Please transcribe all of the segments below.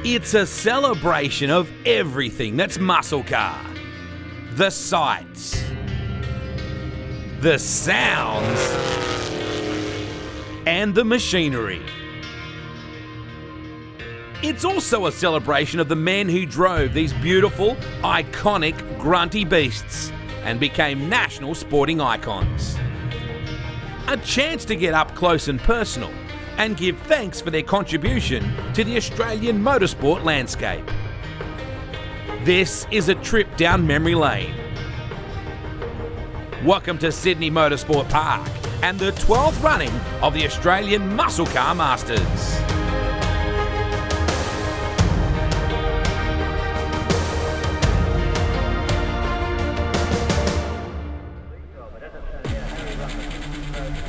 It's a celebration of everything that's muscle car. The sights, the sounds, and the machinery. It's also a celebration of the men who drove these beautiful, iconic, grunty beasts and became national sporting icons. A chance to get up close and personal and give thanks for their contribution to the Australian motorsport landscape. This is a trip down memory lane. Welcome to Sydney Motorsport Park and the 12th running of the Australian Muscle Car Masters.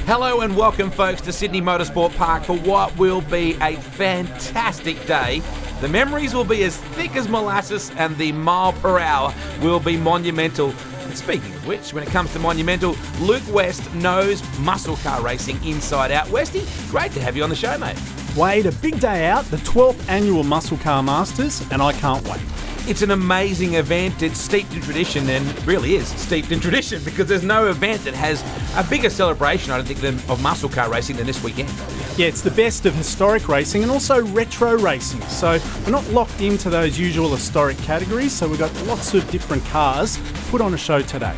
Hello and welcome, folks, to Sydney Motorsport Park for what will be a fantastic day. The memories will be as thick as molasses and the mile per hour will be monumental. And speaking of which, when it comes to monumental, Luke West knows muscle car racing inside out. Westy, great to have you on the show, mate. Wade, a big day out, the 12th annual Muscle Car Masters, and I can't wait. It's an amazing event. It's steeped in tradition, and it really is steeped in tradition because there's no event that has a bigger celebration, I don't think, of muscle car racing than this weekend. Yeah, it's the best of historic racing and also retro racing. So we're not locked into those usual historic categories, so we've got lots of different cars put on a show today.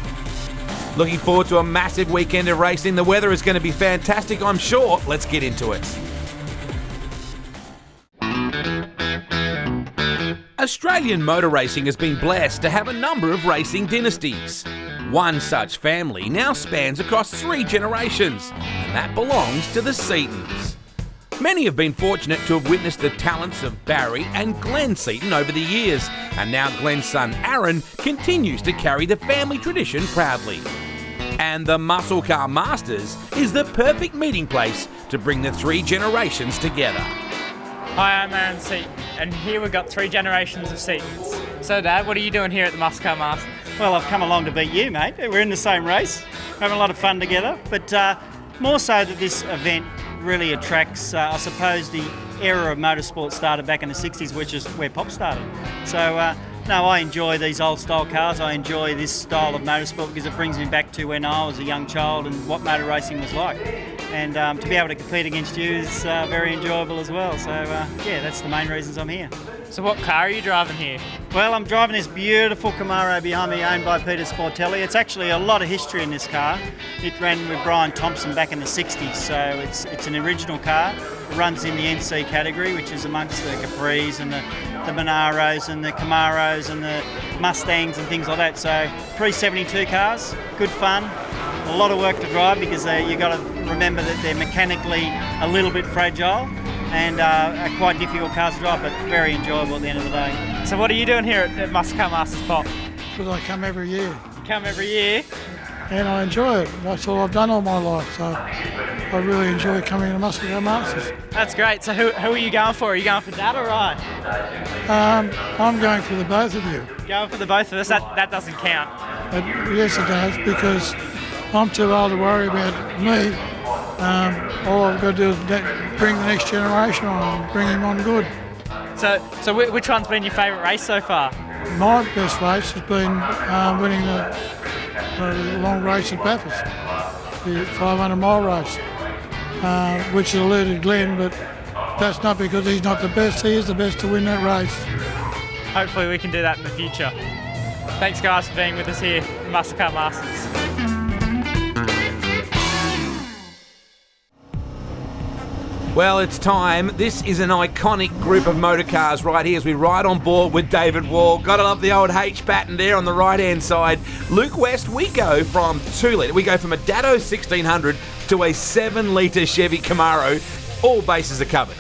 Looking forward to a massive weekend of racing. The weather is going to be fantastic, I'm sure. Let's get into it. Australian motor racing has been blessed to have a number of racing dynasties. One such family now spans across 3 generations, and that belongs to the Setons. Many have been fortunate to have witnessed the talents of Barry and Glenn Seton over the years, and now Glenn's son Aaron continues to carry the family tradition proudly. And the Muscle Car Masters is the perfect meeting place to bring the 3 generations together. Hi, I'm Aaron Seton, and here we've got 3 generations of Setons. So, Dad, what are you doing here at the Muscle Car Masters? Well, I've come along to beat you, mate. We're in the same race, having a lot of fun together, but more so that this event really attracts, I suppose, the era of motorsport started back in the 60s, which is where pop started. So, no, I enjoy these old style cars. I enjoy this style of motorsport because it brings me back to when I was a young child and what motor racing was like. And to be able to compete against you is very enjoyable as well. So, yeah, that's the main reasons I'm here. So what car are you driving here? Well, I'm driving this beautiful Kumho behind me, owned by Peter Sportelli. It's actually a lot of history in this car. It ran with Brian Thompson back in the 60s, so it's an original car. It runs in the NC category, which is amongst the Capris and the Monaros and the Camaros and the Mustangs and things like that. So pre-72 cars, good fun. A lot of work to drive because you've got to remember that they're mechanically a little bit fragile and are quite difficult cars to drive, but very enjoyable at the end of the day. So what are you doing here at Muscle Car Masters, Pop? Because I come every year. You come every year? And I enjoy it. That's all I've done all my life, so I really enjoy coming to Muscle Car Masters. That's great. So who are you going for? Are you going for Dad or I? I'm going for the both of you. Going for the both of us? That doesn't count. Yes, it does, because I'm too old to worry about me. All I've got to do is bring the next generation on and bring him on good. So which one's been your favourite race so far? My best race has been winning the long race at Bathurst, the 500-mile race, which eluded Glenn, but that's not because he's not the best. He is the best to win that race. Hopefully we can do that in the future. Thanks, guys, for being with us here at Muscle Car Masters. Well, it's time. This is an iconic group of motor cars right here as we ride on board with David Wall. Gotta love the old H pattern there on the right-hand side. Luke West, we go from 2-litre. We go from a Datto 1600 to a 7-litre Chevy Camaro. All bases are covered.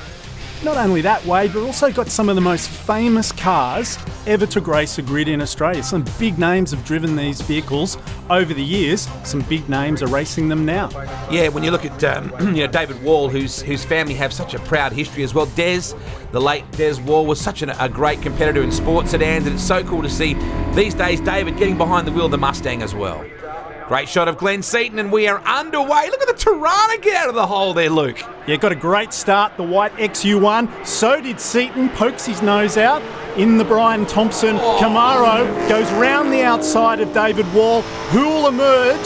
Not only that, Wade, but also got some of the most famous cars ever to grace a grid in Australia. Some big names have driven these vehicles over the years. Some big names are racing them now. Yeah, when you look at David Wall, whose family have such a proud history as well. The late Des Wall, was such a great competitor in sports sedans, and it's so cool to see these days David getting behind the wheel of the Mustang as well. Great shot of Glenn Seton, and we are underway. Look at the Tirana get out of the hole there, Luke. Yeah, got a great start, the white XU1. So did Seton, pokes his nose out in the Brian Thompson. Camaro goes round the outside of David Wall, who will emerge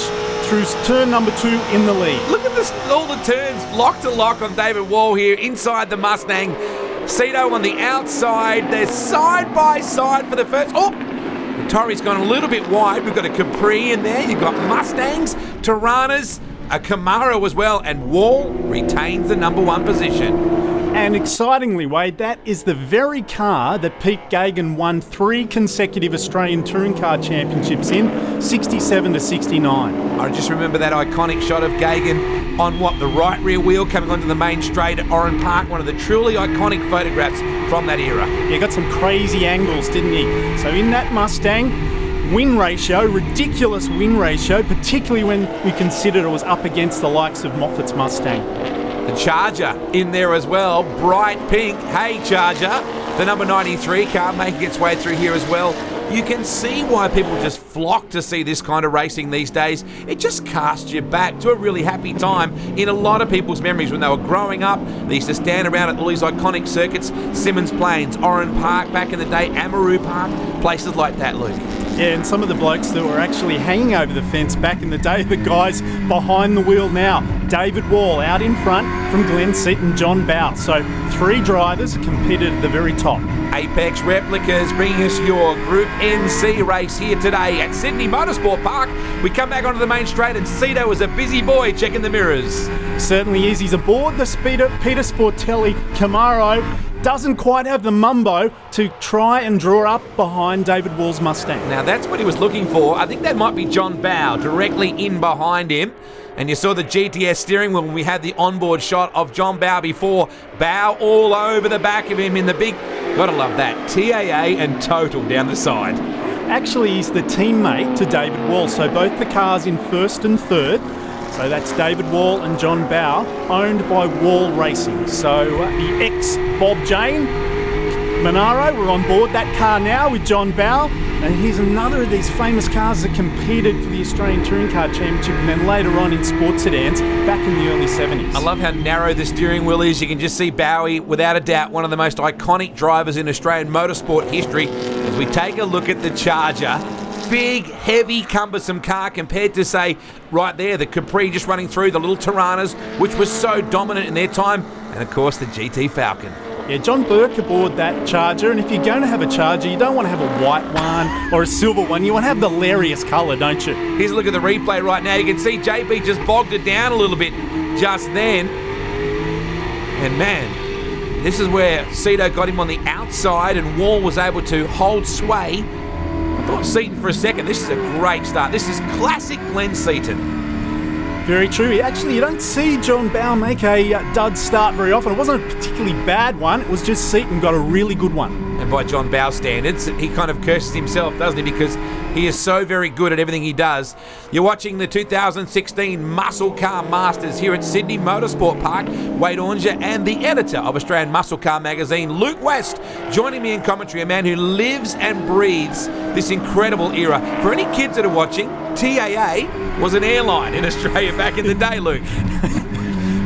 through turn number 2 in the lead. Look at this, all the turns lock to lock on David Wall here inside the Mustang. Seton on the outside. They're side by side for the first. The Torri's gone a little bit wide. We've got a Capri in there. You've got Mustangs, Tiranas, a Camaro as well, and Wall retains the number 1 position. And excitingly, Wade, that is the very car that Pete Gagan won 3 consecutive Australian Touring Car Championships in, 67 to 69. I just remember that iconic shot of Gagan on the right rear wheel coming onto the main straight at Oran Park, one of the truly iconic photographs from that era. Yeah, got some crazy angles, didn't he? So in that Mustang, win ratio, ridiculous win ratio, particularly when we considered it was up against the likes of Moffat's Mustang. The Charger in there as well, bright pink. Hey Charger, the number 93 car making its way through here as well. You can see why people just flock to see this kind of racing these days. It just casts you back to a really happy time in a lot of people's memories when they were growing up. They used to stand around at all these iconic circuits, Symonds Plains, Oran Park back in the day, Amaroo Park, places like that, Luke. Yeah, and some of the blokes that were actually hanging over the fence back in the day, the guys behind the wheel now. David Wall out in front from Glenn Seton, John Bow. So 3 drivers competed at the very top. Apex Replicas bringing us your Group NC race here today at Sydney Motorsport Park. We come back onto the main straight and Seton was a busy boy checking the mirrors. Certainly is. He's aboard the Peter Sportelli Camaro. Doesn't quite have the mumbo to try and draw up behind David Wall's Mustang. Now that's what he was looking for. I think that might be John Bow directly in behind him. And you saw the GTS steering wheel when we had the onboard shot of John Bow before. Bow all over the back of him in the big, gotta love that, TAA and Total down the side. Actually, he's the teammate to David Wall, so both the cars in first and third. So that's David Wall and John Bow, owned by Wall Racing. So the ex-Bob Jane, Monaro, we're on board that car now with John Bow. And here's another of these famous cars that competed for the Australian Touring Car Championship and then later on in sports sedans back in the early 70s. I love how narrow the steering wheel is. You can just see Bowie, without a doubt, one of the most iconic drivers in Australian motorsport history. As we take a look at the Charger, big, heavy, cumbersome car compared to, say, right there, the Capri just running through, the little Tiranas, which was so dominant in their time, and of course the GT Falcon. Yeah, John Burke aboard that Charger, and if you're going to have a Charger, you don't want to have a white one or a silver one. You want to have the hilarious colour, don't you? Here's a look at the replay right now. You can see JB just bogged it down a little bit just then. And man, this is where Seton got him on the outside and Wall was able to hold sway. I thought Seton for a second. This is a great start. This is classic Glenn Seton. Very true. Actually, you don't see John Bow make a dud start very often. It wasn't a particularly bad one. It was just Seton got a really good one. And by John Bow standards, he kind of curses himself, doesn't he? Because he is so very good at everything he does. You're watching the 2016 Muscle Car Masters here at Sydney Motorsport Park. Wade Ornger and the editor of Australian Muscle Car magazine, Luke West, joining me in commentary, a man who lives and breathes this incredible era. For any kids that are watching, TAA was an airline in Australia back in the day, Luke.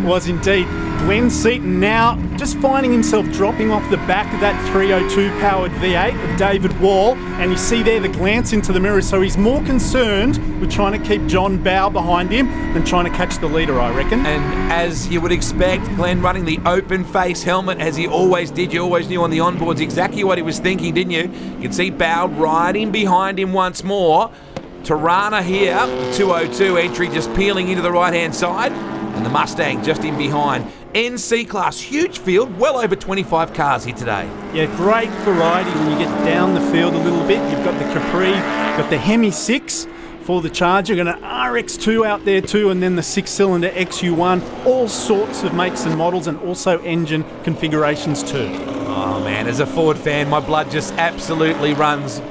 Was indeed. Glenn Seton now just finding himself dropping off the back of that 302 powered V8 of David Wall, and you see there the glance into the mirror, so he's more concerned with trying to keep John Bow behind him than trying to catch the leader, I reckon. And as you would expect, Glenn running the open face helmet as he always did. You always knew on the onboards exactly what he was thinking, didn't you? You can see Bow riding behind him once more. Tirana here, 202 entry just peeling into the right-hand side, and the Mustang just in behind. NC class, huge field, well over 25 cars here today. Yeah, great variety when you get down the field a little bit. You've got the Capri, got the Hemi 6 for the Charger, got an RX2 out there too, and then the 6-cylinder XU1, all sorts of makes and models, and also engine configurations too. Oh man, as a Ford fan, my blood just absolutely runs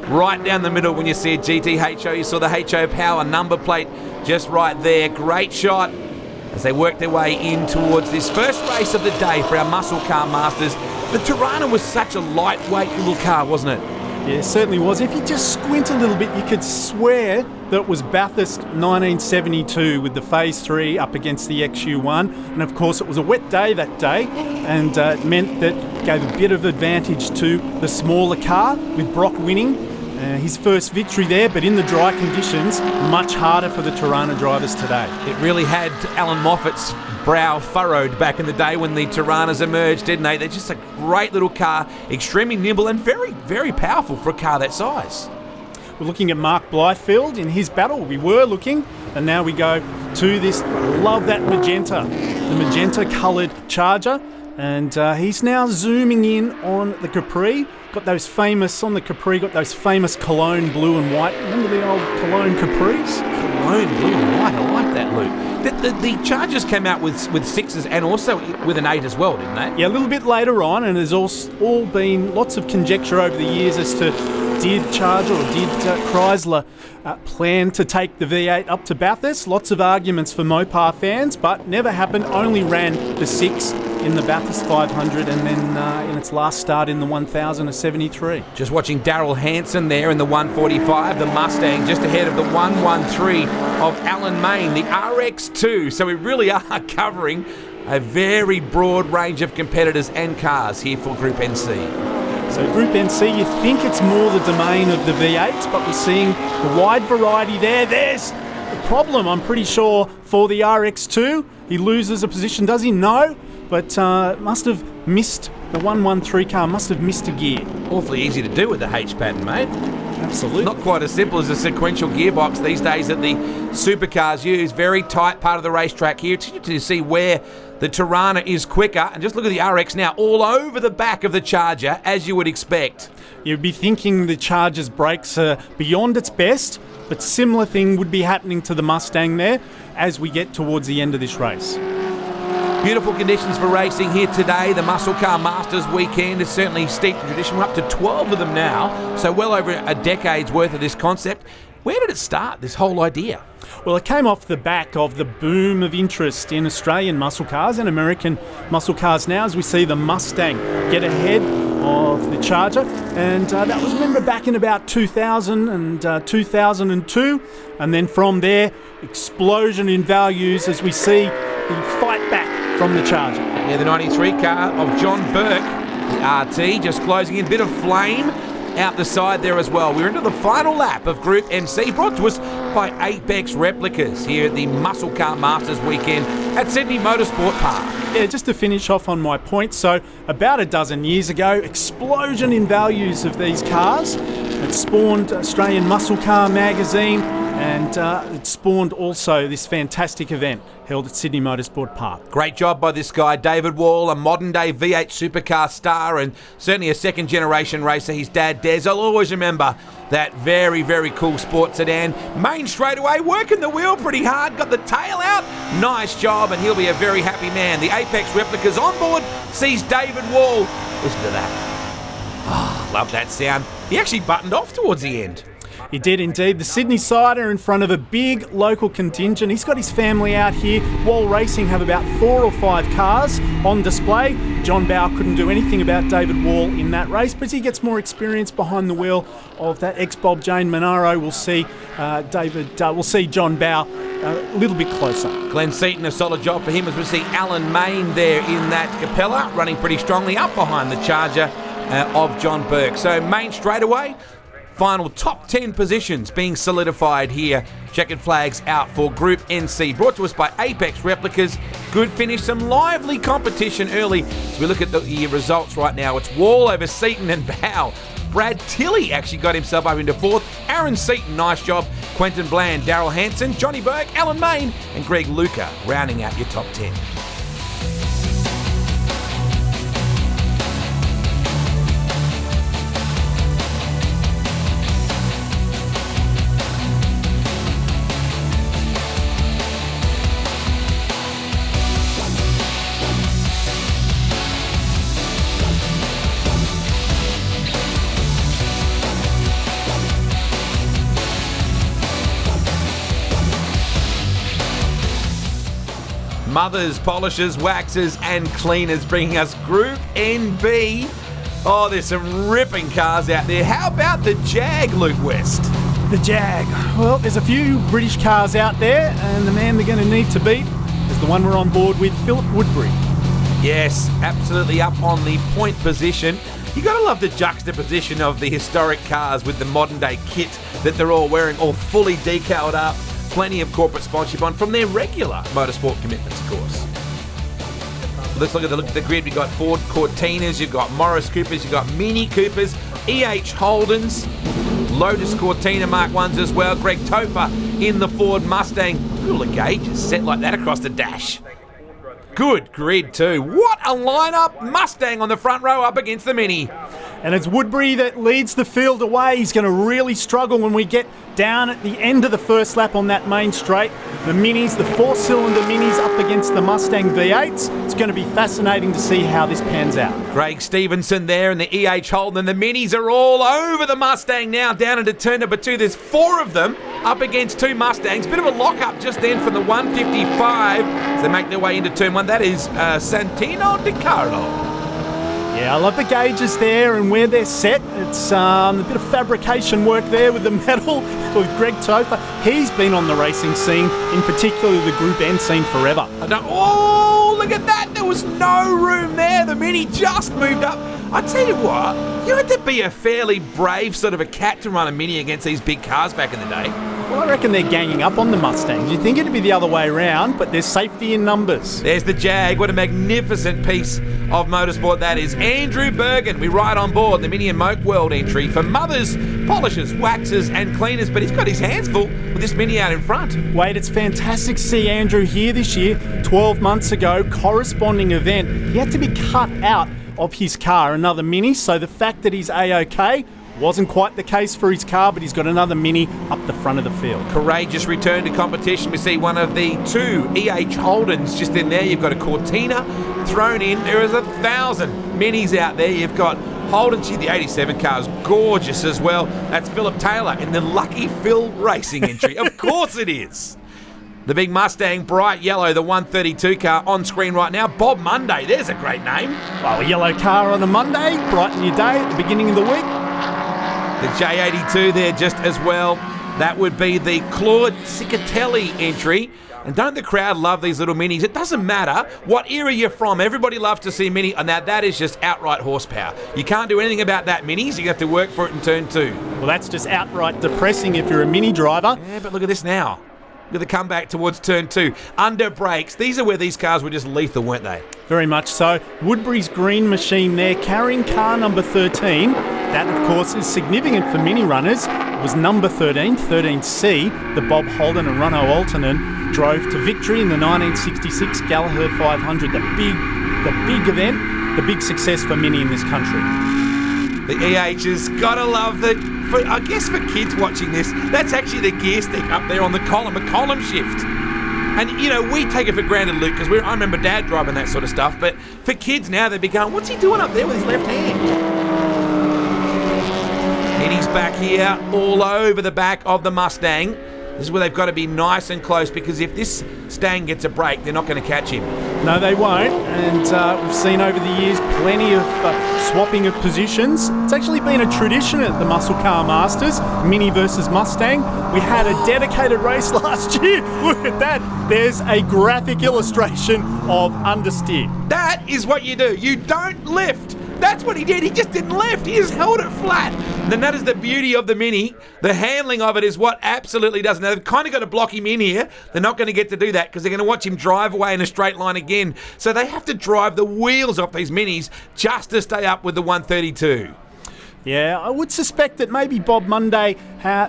right down the middle when you see a GT HO. You saw the HO Power number plate just right there. Great shot as they work their way in towards this first race of the day for our Muscle Car Masters. The Tirana was such a lightweight little car, wasn't it? Yeah, it certainly was. If you just squint a little bit, you could swear that it was Bathurst 1972 with the Phase 3 up against the XU1. And of course, it was a wet day that day, and it meant that gave a bit of advantage to the smaller car, with Brock winning his first victory there, but in the dry conditions, much harder for the Tirana drivers today. It really had Alan Moffat's brow furrowed back in the day when the Tiranas emerged, didn't they? They're just a great little car, extremely nimble and very, very powerful for a car that size. We're looking at Mark Blythefield in his battle. We were looking, and now we go to this. I love that magenta, the magenta coloured Charger. And he's now zooming in on the Capri. Got those famous Cologne blue and white. Remember the old Cologne Capris? Cologne blue and white, I like that, Luke. The Chargers came out with 6s and also with an 8 as well, didn't they? Yeah, a little bit later on, and there's all been lots of conjecture over the years as to did Charger or did Chrysler plan to take the V8 up to Bathurst. Lots of arguments for Mopar fans, but never happened. Only ran the 6 in the Bathurst 500 and then in its last start in the 1000 of 73. Just watching Daryl Hansen there in the 145, the Mustang just ahead of the 113 of Alan Main, the RX2. So we really are covering a very broad range of competitors and cars here for Group NC. So Group NC, you think it's more the domain of the V8s, but we're seeing the wide variety there. There's the problem, I'm pretty sure, for the RX2. He loses a position, does he? No, but must have missed, the 113 car must have missed a gear. Awfully easy to do with the H pattern, mate. Absolutely. Not quite as simple as a sequential gearbox these days that the supercars use. Very tight part of the racetrack here to see where the Tirana is quicker. And just look at the RX now, all over the back of the Charger, as you would expect. You'd be thinking the Charger's brakes are beyond its best, but similar thing would be happening to the Mustang there as we get towards the end of this race. Beautiful conditions for racing here today. The Muscle Car Masters weekend is certainly steeped in tradition. We're up to 12 of them now, so well over a decade's worth of this concept. Where did it start, this whole idea? Well, it came off the back of the boom of interest in Australian muscle cars and American muscle cars now, as we see the Mustang get ahead of the Charger. And that was, remember, back in about 2000 and 2002. And then from there, explosion in values as we see the fight back from the Charger. Yeah, the 93 car of John Burke, the RT, just closing in, bit of flame out the side there as well. We're into the final lap of Group MC, brought to us by Apex Replicas here at the Muscle Car Masters weekend at Sydney Motorsport Park. Yeah, just to finish off on my point, so about a dozen years ago, explosion in values of these cars. It spawned Australian Muscle Car magazine, and it spawned also this fantastic event held at Sydney Motorsport Park. Great job by this guy, David Wall, a modern-day V8 supercar star and certainly a second-generation racer. His dad, Des, I'll always remember that very, very cool sport sedan. Main straightaway, working the wheel pretty hard, got the tail out. Nice job, and he'll be a very happy man. The Apex Replicas on board sees David Wall. Listen to that. Oh, love that sound. He actually buttoned off towards the end. He did indeed. The Sydney Sider in front of a big local contingent. He's got his family out here. Wall Racing have about 4 or 5 cars on display. John Bowe couldn't do anything about David Wall in that race, but as he gets more experience behind the wheel of that ex-Bob Jane Monaro, we'll see John Bowe a little bit closer. Glenn Seton, a solid job for him as we see Alan Main there in that Capella, running pretty strongly up behind the Charger of John Burke. So Main straightaway. Final top 10 positions being solidified here. Checkered flags out for Group NC. Brought to us by Apex Replicas. Good finish, some lively competition early. As we look at the results right now, it's Wall over Seton and Bowe. Brad Tilley actually got himself up into 4th. Aaron Seton, nice job. Quentin Bland, Daryl Hansen, Johnny Burke, Alan Main, and Greg Luca rounding out your top 10. Mothers, polishers, waxers and cleaners, bringing us Group NB Oh, there's some ripping cars out there. How about the Jag, Luke West? The Jag. Well, there's a few British cars out there, and the man they're going to need to beat is the one we're on board with, Philip Woodbury. Yes, absolutely up on the point position. You got to love the juxtaposition of the historic cars with the modern day kit that they're all wearing, all fully decaled up, plenty of corporate sponsorship on from their regular motorsport commitments, of course. Let's look at the grid. We've got Ford Cortinas, you've got Morris Coopers, you've got Mini Coopers, EH Holdens, Lotus Cortina Mark 1s as well. Greg Topher in the Ford Mustang. Look at the gauges set like that across the dash. Good grid too. What a lineup. Mustang on the front row up against the Mini. And it's Woodbury that leads the field away. He's going to really struggle when we get down at the end of the first lap on that main straight. The Minis, the four-cylinder Minis up against the Mustang V8s. It's going to be fascinating to see how this pans out. Craig Stevenson there in the EH Holden. The Minis are all over the Mustang now down into turn number 2. There's 4 of them up against 2 Mustangs. Bit of a lock-up just then from the 155 as they make their way into turn 1. That is Santino Di Carlo. Yeah, I love the gauges there and where they're set. It's a bit of fabrication work there with the metal with Greg Topher. He's been on the racing scene, in particular the Group N scene, forever. Oh, look at that. There was no room there. The Mini just moved up. I tell you what, you had to be a fairly brave sort of a cat to run a Mini against these big cars back in the day. Well, I reckon they're ganging up on the Mustangs. You'd think it'd be the other way around, but there's safety in numbers. There's the Jag. What a magnificent piece of motorsport that is. Andrew Bergen, we ride on board the Mini and Moke World entry for mothers, polishers, waxers and cleaners, but he's got his hands full with this Mini out in front. Wade, it's fantastic to see Andrew here this year. 12 months ago, corresponding event, he had to be cut out of his car, another Mini, so the fact that he's A-OK wasn't quite the case for his car, but he's got another Mini up the front of the field. Courageous return to competition. We see one of the 2 EH Holdens just in there. You've got a Cortina thrown in. There is 1,000 Minis out there. You've got Holden. Gee, the 87 car is gorgeous as well. That's Philip Taylor in the Lucky Phil Racing entry. Of course it is. The big Mustang, bright yellow, the 132 car on screen right now. Bob Monday, there's a great name. Well, a yellow car on a Monday, brighten your day at the beginning of the week. The J82 there just as well. That would be the Claude Cicatelli entry. And don't the crowd love these little Minis? It doesn't matter what era you're from. Everybody loves to see Mini. And now that is just outright horsepower. You can't do anything about that Minis. You have to work for it in turn 2. Well, that's just outright depressing if you're a Mini driver. Yeah, but look at this now. Look at the comeback towards turn 2. Under brakes. These are where these cars were just lethal, weren't they? Very much so. Woodbury's green machine there, carrying car number 13. That, of course, is significant for Mini runners. It was number 13, 13C, the Bob Holden and Runno Altonen drove to victory in the 1966 Gallagher 500. The big event, the big success for Mini in this country. The EH's gotta love that. I guess for kids watching this, that's actually the gear stick up there on the column, a column shift. And, you know, we take it for granted, Luke, because I remember Dad driving that sort of stuff, but for kids now, they'd be going, what's he doing up there with his left hand? And he's back here all over the back of the Mustang. This is where they've got to be nice and close, because if this Stang gets a break, they're not going to catch him. No, they won't. And we've seen over the years plenty of swapping of positions. It's actually been a tradition at the Muscle Car Masters, Mini versus Mustang. We had a dedicated race last year. Look at that. There's a graphic illustration of understeer. That is what you do. You don't lift. That's what he did. He just didn't lift. He just held it flat. And then that is the beauty of the Mini. The handling of it is what absolutely does. Now, they've kind of got to block him in here. They're not going to get to do that because they're going to watch him drive away in a straight line again. So they have to drive the wheels off these Minis just to stay up with the 132. Yeah, I would suspect that maybe Bob Monday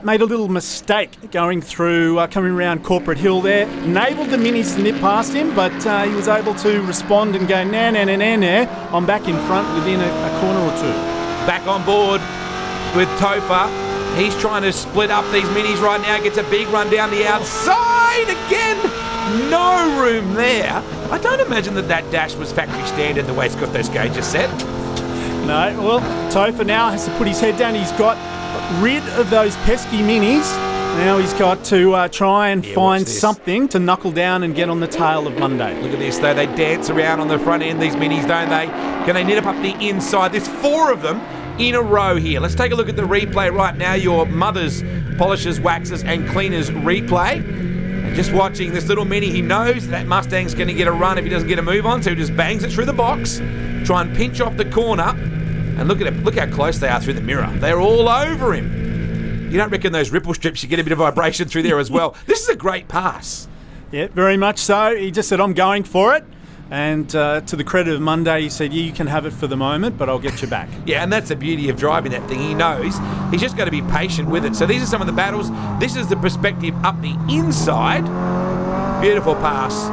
made a little mistake going through, coming around Corporate Hill there. Enabled the Minis to nip past him, but he was able to respond and go, nah. I'm back in front within a corner or 2. Back on board with Topher. He's trying to split up these Minis right now. Gets a big run down the outside again. No room there. I don't imagine that dash was factory standard the way it's got those gauges set. No, well, Topher now has to put his head down. He's got rid of those pesky Minis. Now he's got to try and find watch this. something to knuckle down and get on the tail of Monday. Look at this, though. They dance around on the front end, these minis, don't they? Can they knit up the inside? There's 4 of them in a row here. Let's take a look at the replay right now. Your mother's polishers, waxes, and cleaners replay. And just watching this little mini, he knows that Mustang's going to get a run if he doesn't get a move on, so he just bangs it through the box, try and pinch off the corner. And look at it. Look how close they are through the mirror. They're all over him. You don't reckon those ripple strips, you get a bit of vibration through there as well. This is a great pass. Yeah, very much so. He just said, I'm going for it. And to the credit of Monday, he said, yeah, you can have it for the moment, but I'll get you back. Yeah, and that's the beauty of driving that thing. He knows he's just got to be patient with it. So these are some of the battles. This is the perspective up the inside. Beautiful pass.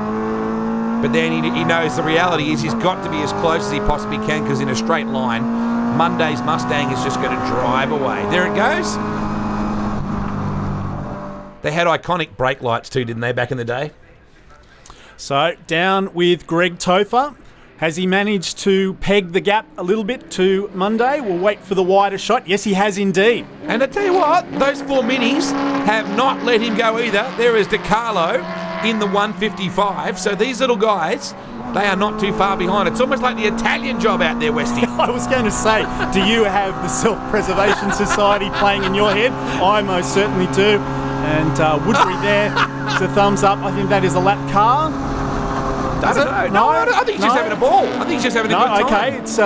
But then he knows the reality is he's got to be as close as he possibly can, because in a straight line, Monday's Mustang is just going to drive away. There it goes. They had iconic brake lights too, didn't they, back in the day? So down with Greg Topher. Has he managed to peg the gap a little bit to Monday? We'll wait for the wider shot. Yes, he has indeed. And I tell you what, those 4 minis have not let him go either. There is DiCarlo in the 155. So these little guys, they are not too far behind. It's almost like the Italian job out there, Westy. I was going to say, do you have the Self-Preservation Society playing in your head? I most certainly do. And Woodbury there, it's a thumbs up. I think that is a lap car. I don't know. No, I think he's just having a ball. I think he's just having a good time. Okay, it's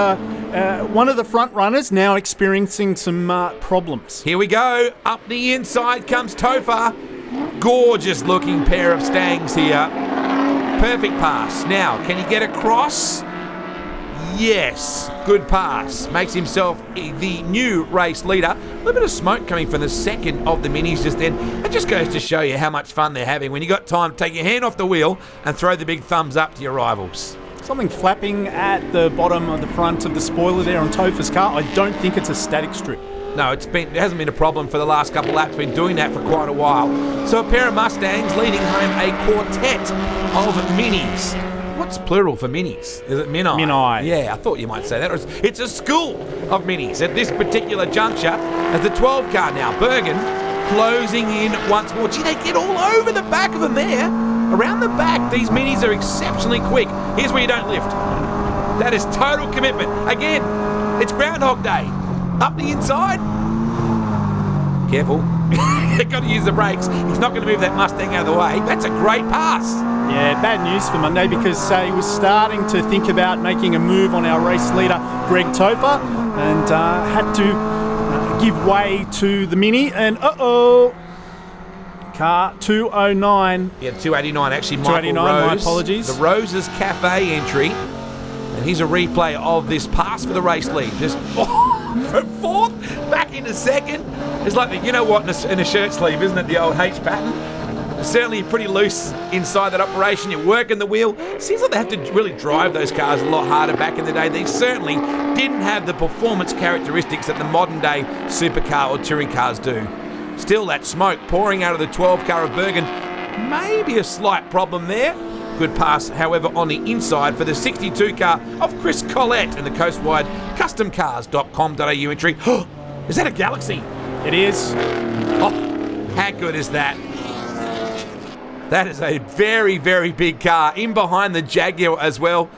one of the front runners now experiencing some problems. Here we go. Up the inside comes Topher. Gorgeous looking pair of Stangs here. Perfect pass. Now, can he get across? Yes. Good pass. Makes himself the new race leader. A little bit of smoke coming from the second of the minis just then. It just goes to show you how much fun they're having when you got time to take your hand off the wheel and throw the big thumbs up to your rivals. Something flapping at the bottom of the front of the spoiler there on Topher's car. I don't think it's a static strip. No, it hasn't been a problem for the last couple of laps. Been doing that for quite a while. So a pair of Mustangs leading home a quartet of minis. What's plural for minis? Is it mini? Mini. Yeah, I thought you might say that. It's a school of minis at this particular juncture as the 12 car now. Bergen closing in once more. Gee, they get all over the back of them there. Around the back, these minis are exceptionally quick. Here's where you don't lift. That is total commitment. Again, it's Groundhog Day. Up the inside. Careful. You've got to use the brakes. He's not going to move that Mustang out of the way. That's a great pass. Yeah, bad news for Monday because he was starting to think about making a move on our race leader, Greg Topher, and had to give way to the Mini. And car 209. Yeah, 289 actually. 289, Michael Rose, my apologies. The Rose's Cafe entry. And here's a replay of this pass for the race lead. Just from fourth, back into second. It's like the, you know what, in a shirt sleeve, isn't it? The old H pattern. Certainly pretty loose inside that operation. You're working the wheel. Seems like they have to really drive those cars a lot harder back in the day. They certainly didn't have the performance characteristics that the modern day supercar or touring cars do. Still, that smoke pouring out of the 12 car of Bergen. Maybe a slight problem there. Good pass, however, on the inside for the 62 car of Chris Collette in the Coastwide CustomCars.com.au entry. Is that a Galaxy? It is. Oh, how good is that? That is a very, very big car in behind the Jaguar as well.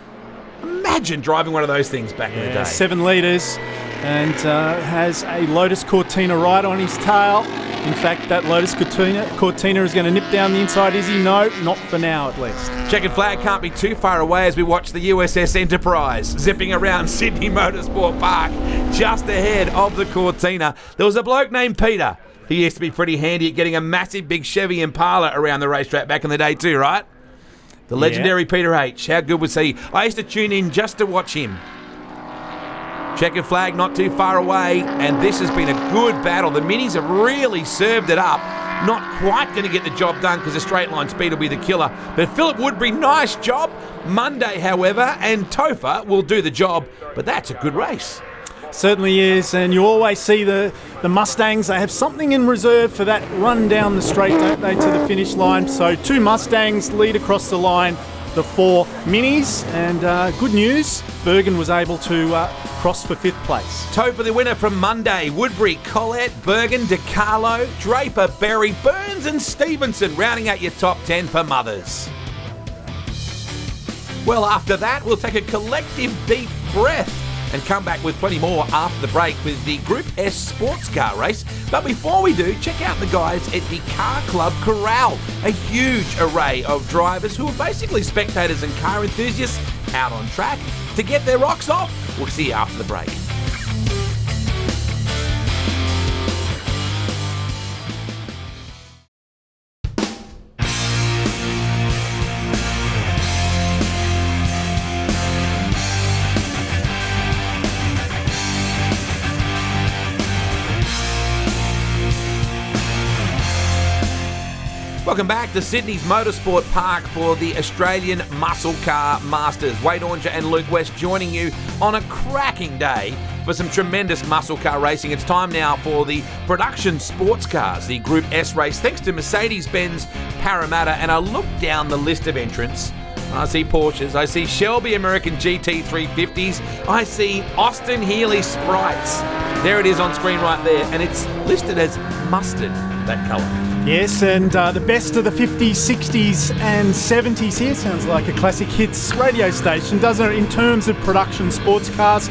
Imagine driving one of those things back in the day. 7 litres and has a Lotus Cortina right on his tail. In fact, that Lotus Cortina is going to nip down the inside. Is he? No, not for now at least. Checkered flag can't be too far away as we watch the USS Enterprise zipping around Sydney Motorsport Park just ahead of the Cortina. There was a bloke named Peter. He used to be pretty handy at getting a massive big Chevy Impala around the racetrack back in the day too, right? The legendary Peter H. How good was he? I used to tune in just to watch him. Checkered flag not too far away, and this has been a good battle. The minis have really served it up. Not quite going to get the job done because the straight line speed will be the killer. But Philip Woodbury, nice job. Monday, however, and Topher will do the job. But that's a good race. Certainly is, and you always see the Mustangs. They have something in reserve for that run down the straight, don't they, to the finish line. So 2 Mustangs lead across the line the 4 minis. And good news, Bergen was able to cross for 5th place. Toe for the winner from Monday. Woodbury, Collette, Bergen, DeCarlo, Draper, Berry, Burns and Stevenson rounding out your top 10 for mothers. Well, after that, we'll take a collective deep breath and come back with plenty more after the break with the Group S sports car race. But before we do, check out the guys at the Car Club Corral, a huge array of drivers who are basically spectators and car enthusiasts out on track to get their rocks off. We'll see you after the break. Welcome back to Sydney's Motorsport Park for the Australian Muscle Car Masters. Wade Ornger and Luke West joining you on a cracking day for some tremendous muscle car racing. It's time now for the production sports cars, the Group S race, thanks to Mercedes-Benz Parramatta. And I look down the list of entrants. I see Porsches, I see Shelby American GT 350s, I see Austin Healey Sprites. There it is on screen right there, and it's listed as mustard, that colour. Yes, and the best of the 50s, 60s and 70s here. Sounds like a classic hits radio station, doesn't it, in terms of production sports cars?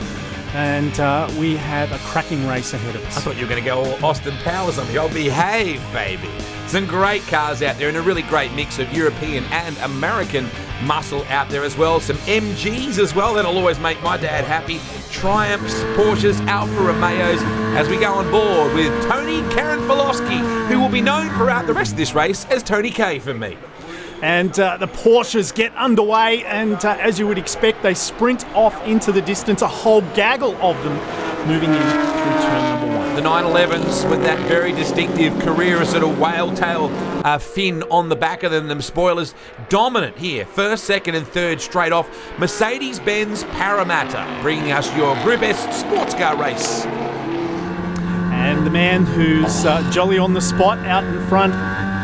And we have a cracking race ahead of us. I thought you were going to go all Austin Powers on me. I'll behave, baby. Some great cars out there and a really great mix of European and American muscle out there as well. Some MGs as well. That'll always make my dad happy. Triumphs, Porsches, Alfa Romeos as we go on board with Tony Karanfilowski, who will be known throughout the rest of this race as Tony K for me. And the Porsches get underway, and as you would expect, they sprint off into the distance, a whole gaggle of them moving in through turn number 1. The 911s with that very distinctive Carrera sort of whale tail fin on the back of them. Them spoilers dominant here. First, second and third straight off. Mercedes-Benz Parramatta bringing us your Group S sports car race. And the man who's jolly on the spot out in front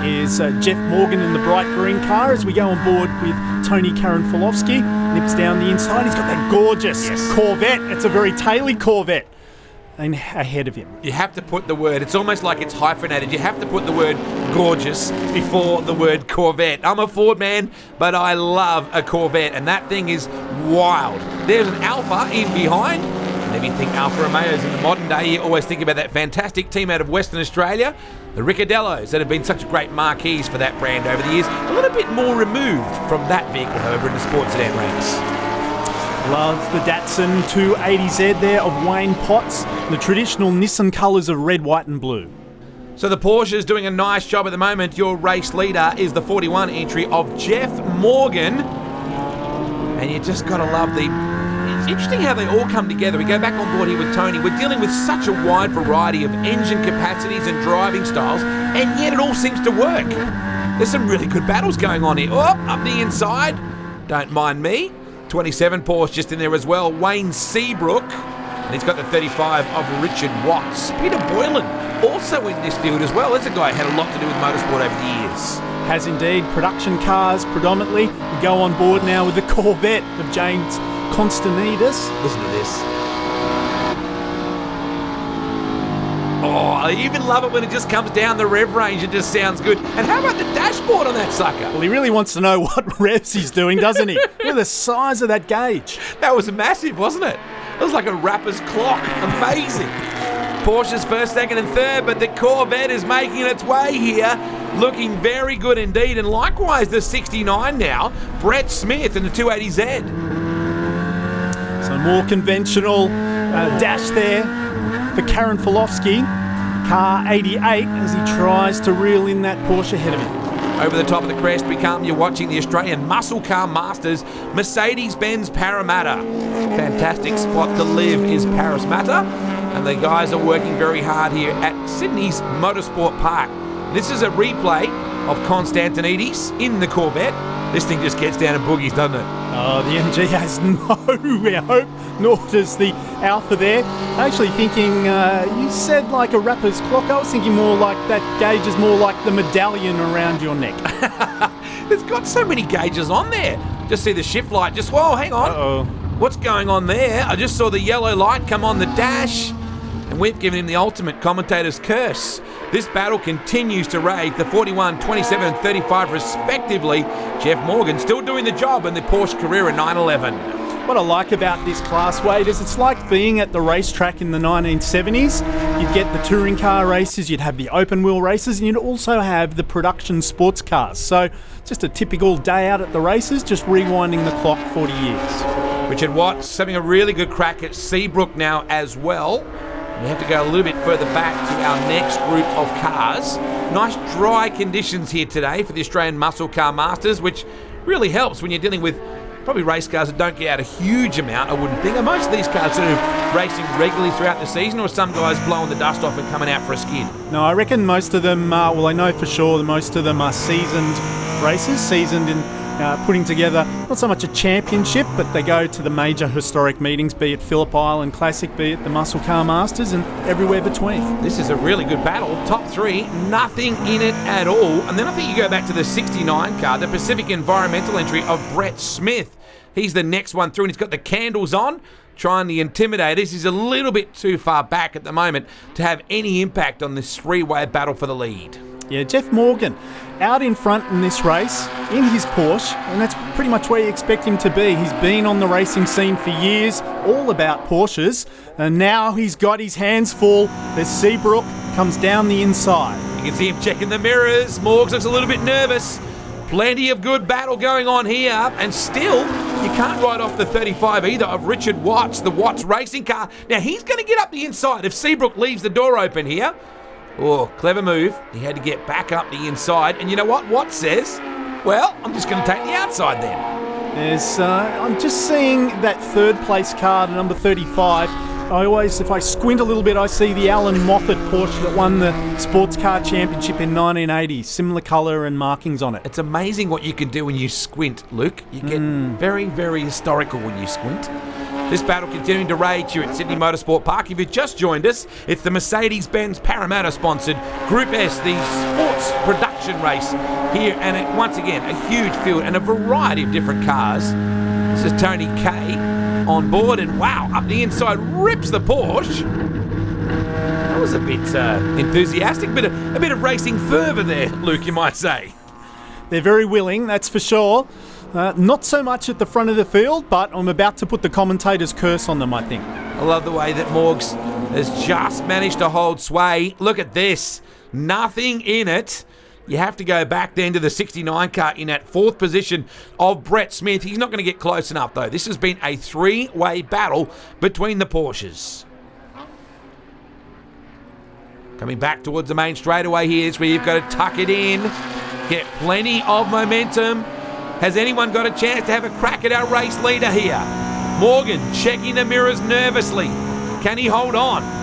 is Jeff Morgan in the bright green car as we go on board with Tony Karanfilowski. Nips down the inside. He's got that gorgeous Corvette. It's a very tailored Corvette. And ahead of him. You have to put the word, it's almost like it's hyphenated. You have to put the word gorgeous before the word Corvette. I'm a Ford man, but I love a Corvette, and that thing is wild. There's an Alfa in behind. Whenever you think Alfa Romeos in the modern day, you always think about that fantastic team out of Western Australia, the Ricciardellos, that have been such great marquees for that brand over the years. A little bit more removed from that vehicle, however, in the sports sedan ranks. Love the Datsun 280Z there of Wayne Potts, the traditional Nissan colours of red, white and blue. So the Porsche's doing a nice job at the moment. Your race leader is the 41 entry of Jeff Morgan. And you just got to love it's interesting how they all come together. We go back on board here with Tony. We're dealing with such a wide variety of engine capacities and driving styles, and yet it all seems to work. There's some really good battles going on here. Oh, up the inside. Don't mind me. 27 Porsche just in there as well. Wayne Seabrook. And he's got the 35 of Richard Watts. Peter Boylan also in this field as well. That's a guy who had a lot to do with motorsport over the years. Has indeed. Production cars predominantly. We go on board now with the Corvette of James Constantinos. Listen to this. Oh, I even love it when it just comes down the rev range. It just sounds good. And how about the dashboard on that sucker? Well, he really wants to know what revs he's doing, doesn't he? Look at the size of that gauge. That was massive, wasn't it? It was like a rapper's clock. Amazing. Porsche's first, second and third, but the Corvette is making its way here. Looking very good indeed. And likewise, the 69 now, Brett Smith in the 280Z. So more conventional dash there for Karanfilowski. Car 88 as he tries to reel in that Porsche ahead of him. Over the top of the crest we come. You're watching the Australian Muscle Car Masters, Mercedes-Benz Parramatta. Fantastic spot to live is Parramatta, and the guys are working very hard here at Sydney's Motorsport Park. This is a replay of Constantinides in the Corvette. This thing just gets down to boogies, doesn't it? Oh, the MG has no hope, nor does the Alfa there. Actually thinking, you said like a rapper's clock. I was thinking more like that gauge is more like the medallion around your neck. It's got so many gauges on there. Just see the shift light. Whoa, hang on. Uh-oh. What's going on there? I just saw the yellow light come on the dash, and we've given him the ultimate commentator's curse. This battle continues to rage. The 41, 27, and 35 respectively. Jeff Morgan still doing the job in the Porsche Carrera 911. What I like about this class, Wade, is it's like being at the racetrack in the 1970s. You'd get the touring car races, you'd have the open wheel races, and you'd also have the production sports cars. So just a typical day out at the races, just rewinding the clock 40 years. Richard Watts having a really good crack at Seabrook now as well. We have to go a little bit further back to our next group of cars. Nice dry conditions here today for the Australian Muscle Car Masters, which really helps when you're dealing with probably race cars that don't get out a huge amount, I wouldn't think. Are most of these cars sort of racing regularly throughout the season, or some guys blowing the dust off and coming out for a skid? No, I reckon most of them, well, I know for sure that most of them are seasoned races, seasoned in putting together not so much a championship, but they go to the major historic meetings, be it Phillip Island Classic, be it the Muscle Car Masters, and everywhere between. This is a really good battle. Top three, nothing in it at all. And then I think you go back to the 69 car, the Pacific Environmental entry of Brett Smith. He's the next one through, and he's got the candles on, trying the Intimidators. He's a little bit too far back at the moment to have any impact on this three-way battle for the lead. Yeah, Jeff Morgan out in front in this race in his Porsche, and that's pretty much where you expect him to be. He's been on the racing scene for years, all about Porsches, and now he's got his hands full as Seabrook comes down the inside. You can see him checking the mirrors. Morgs looks a little bit nervous. Plenty of good battle going on here, and still, you can't write off the 35 either of Richard Watts, the Watts racing car. Now, he's going to get up the inside if Seabrook leaves the door open here. Oh, clever move. He had to get back up the inside. And you know what? Watts says, well, I'm just going to take the outside then. I'm just seeing that third place car, number 35. If I squint a little bit, I see the Alan Moffat Porsche that won the Sports Car Championship in 1980. Similar colour and markings on it. It's amazing what you can do when you squint, Luke. You get very, very historical when you squint. This battle continuing to rage here at Sydney Motorsport Park. If you've just joined us, it's the Mercedes-Benz Parramatta-sponsored Group S, the sports production race here. And once again, a huge field and a variety of different cars. This is Tony Kay on board, and wow, up the inside rips the Porsche. That was a bit enthusiastic, but a bit of racing fervour there, Luke, you might say. They're very willing, that's for sure. Not so much at the front of the field, but I'm about to put the commentator's curse on them, I think. I love the way that Morgs has just managed to hold sway. Look at this. Nothing in it. You have to go back then to the 69 car in that fourth position of Brett Smith. He's not going to get close enough, though. This has been a three-way battle between the Porsches. Coming back towards the main straightaway here is where you've got to tuck it in. Get plenty of momentum. Has anyone got a chance to have a crack at our race leader here? Morgan checking the mirrors nervously. Can he hold on?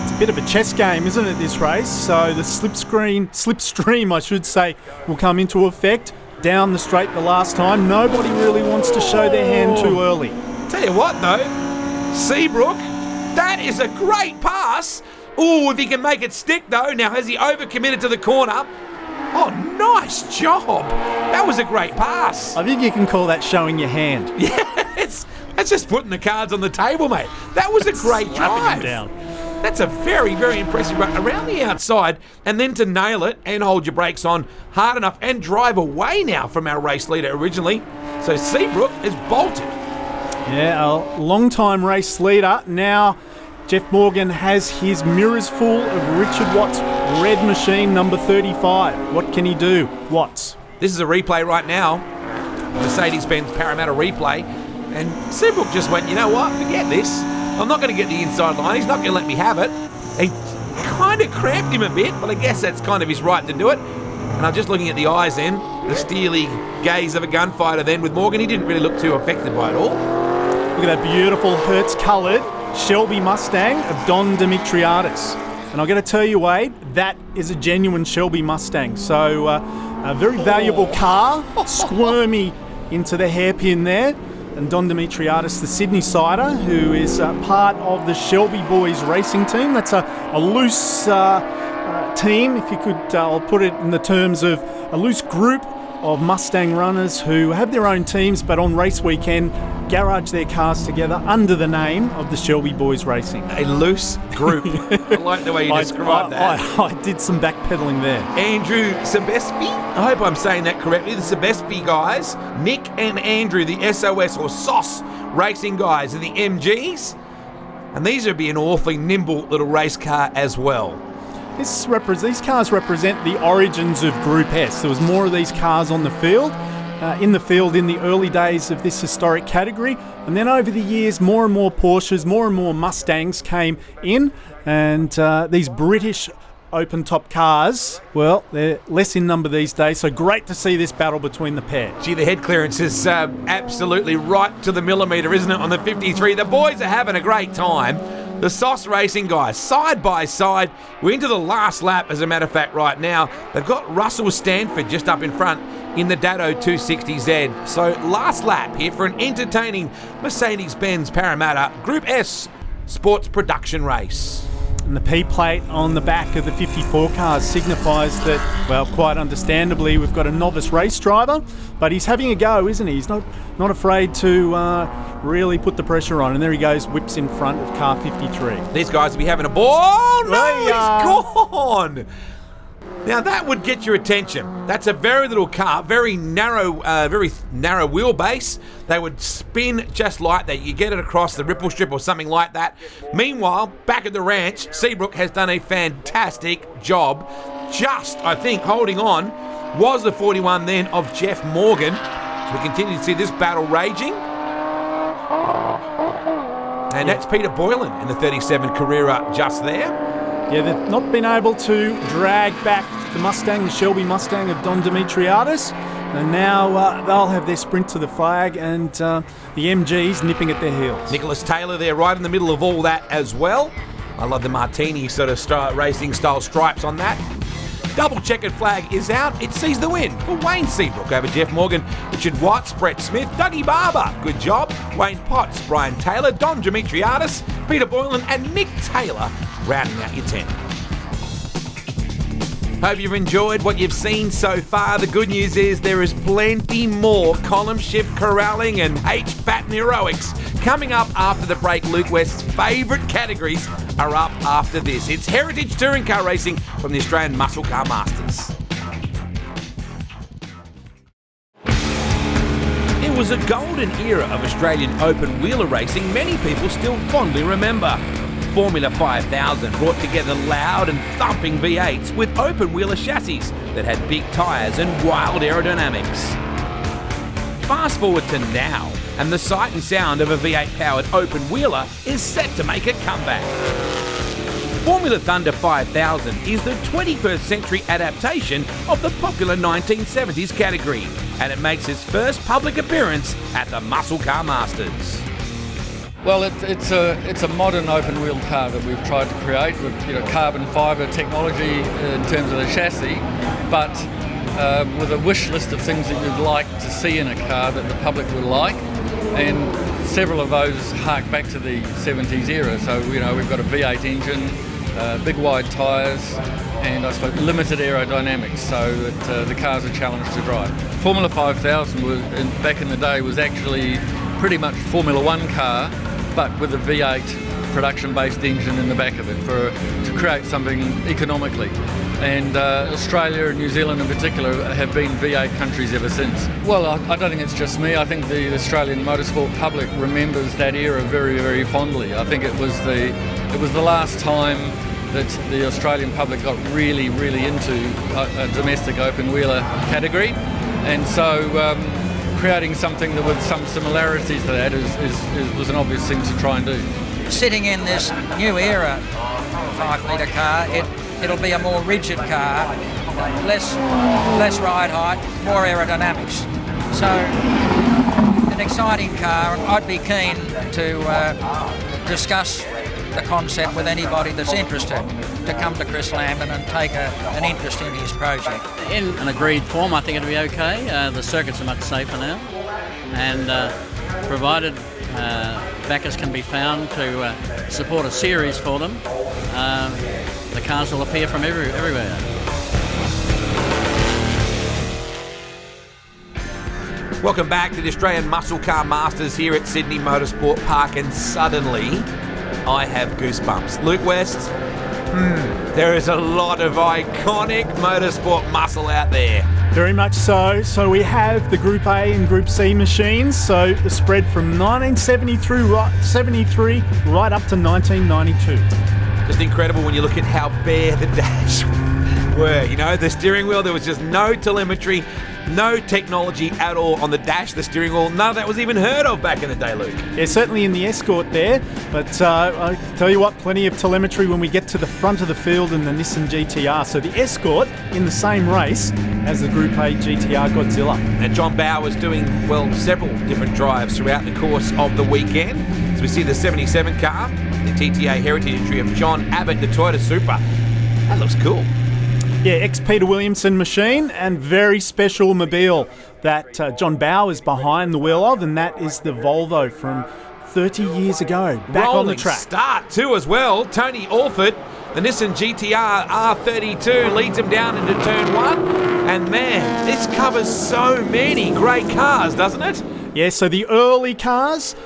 It's a bit of a chess game, isn't it, this race? So the slipstream, I should say, will come into effect down the straight the last time. Nobody really wants to show their hand too early. Tell you what, though, Seabrook, that is a great pass. Ooh, if he can make it stick, though. Now, has he overcommitted to the corner? Oh, nice job. That was a great pass. I think you can call that showing your hand. Yes, that's just putting the cards on the table, mate. That was a great drive. Him down. That's a very, very impressive run around the outside, and then to nail it and hold your brakes on hard enough and drive away now from our race leader originally. So Seabrook is bolted. Yeah, a long-time race leader. Now Jeff Morgan has his mirrors full of Richard Watts' red machine, number 35. What can he do? Watts. This is a replay right now. Mercedes-Benz Parramatta replay. And Seabrook just went, you know what? Forget this. I'm not going to get the inside line. He's not going to let me have it. He kind of cramped him a bit, but I guess that's kind of his right to do it. And I'm just looking at the eyes then. The steely gaze of a gunfighter then with Morgan. He didn't really look too affected by it all. Look at that beautiful Hertz-coloured Shelby Mustang of Don Dimitriadis. And I've got to tell you, Wade, that is a genuine Shelby Mustang. So a very valuable car, squirmy into the hairpin there. And Don Dimitriadis, the Sydney sider, who is part of the Shelby Boys racing team. That's a loose team, if you could, I'll put it in the terms of a loose group of Mustang runners who have their own teams, but on race weekend garage their cars together under the name of the Shelby Boys Racing. A loose group. I like the way you described that. I did some backpedaling there. Andrew Sebespi, I hope I'm saying that correctly, the Sebespi guys, Nick and Andrew, the SOS or SOS racing guys, and the MGs. And these would be an awfully nimble little race car as well. These cars represent the origins of Group S. There was more of these cars on the field, in the early days of this historic category, and then over the years more and more Porsches, more and more Mustangs came in, and these British open-top cars, well, they're less in number these days, so great to see this battle between the pair. Gee, the head clearance is absolutely right to the millimetre, isn't it, on the 53? The boys are having a great time. The SOS racing guys, side by side. We're into the last lap, as a matter of fact, right now. They've got Russell Stanford just up in front in the Datto 260Z. So last lap here for an entertaining Mercedes-Benz Parramatta Group S sports production race. And the P-plate on the back of the 54 cars signifies that, well, quite understandably, we've got a novice race driver, but he's having a go, isn't he? He's not afraid to really put the pressure on. And there he goes, whips in front of car 53. These guys will be having a ball. No, he's gone. Now that would get your attention. That's a very little car, very narrow wheelbase. They would spin just like that. You get it across the ripple strip or something like that. Meanwhile, back at the ranch, Seabrook has done a fantastic job. Just, I think, holding on was the 41 then of Jeff Morgan. So we continue to see this battle raging. And that's Peter Boylan in the 37 Carrera just there. Yeah, they've not been able to drag back the Mustang, the Shelby Mustang of Don Dimitriadis. And now they'll have their sprint to the flag, and the MGs nipping at their heels. Nicholas Taylor there right in the middle of all that as well. I love the Martini sort of racing style stripes on that. Double checkered flag is out. It sees the win for Wayne Seabrook over Jeff Morgan, Richard Watts, Brett Smith, Dougie Barber. Good job. Wayne Potts, Brian Taylor, Don Dimitriadis, Peter Boylan and Nick Taylor rounding out your 10. Hope you've enjoyed what you've seen so far. The good news is there is plenty more column shift corralling and H-Baton heroics coming up after the break. Luke West's favourite categories are up after this. It's Heritage Touring Car Racing from the Australian Muscle Car Masters. It was a golden era of Australian open-wheeler racing many people still fondly remember. Formula 5000 brought together loud and thumping V8s with open-wheeler chassis that had big tyres and wild aerodynamics. Fast forward to now, and the sight and sound of a V8-powered open-wheeler is set to make a comeback. Formula Thunder 5000 is the 21st century adaptation of the popular 1970s category, and it makes its first public appearance at the Muscle Car Masters. Well, it's a modern open wheel car that we've tried to create with carbon fibre technology in terms of the chassis, but with a wish list of things that you'd like to see in a car that the public would like, and several of those hark back to the 70s era. So we've got a V8 engine, big wide tyres, and I suppose limited aerodynamics, so that the car's a challenge to drive. Formula 5000 back in the day was actually pretty much Formula 1 car, but with a V8 production-based engine in the back of it to create something economically. And Australia and New Zealand in particular have been V8 countries ever since. Well, I don't think it's just me. I think the Australian motorsport public remembers that era very, very fondly. I think it was the last time that the Australian public got really, really into a domestic open-wheeler category. And so creating something that with some similarities to that was an obvious thing to try and do. Sitting in this new era 5-litre car, it'll be a more rigid car, less ride height, more aerodynamics. So an exciting car. I'd be keen to discuss the concept with anybody that's interested, to come to Chris Lambert and take an interest in his project. In an agreed form, I think it'll be okay. The circuits are much safer now, and provided backers can be found to support a series for them, the cars will appear from everywhere. Welcome back to the Australian Muscle Car Masters here at Sydney Motorsport Park, and suddenly I have goosebumps. Luke West, there is a lot of iconic motorsport muscle out there. Very much so. So we have the Group A and Group C machines. So the spread from 1973 right up to 1992. Just incredible when you look at how bare the dash were. You know, the steering wheel, there was just no telemetry, no technology at all on the dash, the steering wheel. None of that was even heard of back in the day, Luke. Yeah, certainly in the Escort there. But I tell you what, plenty of telemetry when we get to the front of the field in the Nissan GTR. So the Escort in the same race as the Group A GTR Godzilla. And John Bauer was doing, well, several different drives throughout the course of the weekend. As we see the 77 car, the TTA Heritage entry of John Abbott, the Toyota Supra. That looks cool. Yeah, ex-Peter Williamson machine, and very special mobile that John Bauer is behind the wheel of, and that is the Volvo from 30 years ago, back on the track. Start too as well. Tony Alford, the Nissan GTR R32, leads him down into turn 1. And man, this covers so many great cars, doesn't it? Yeah, so the early cars,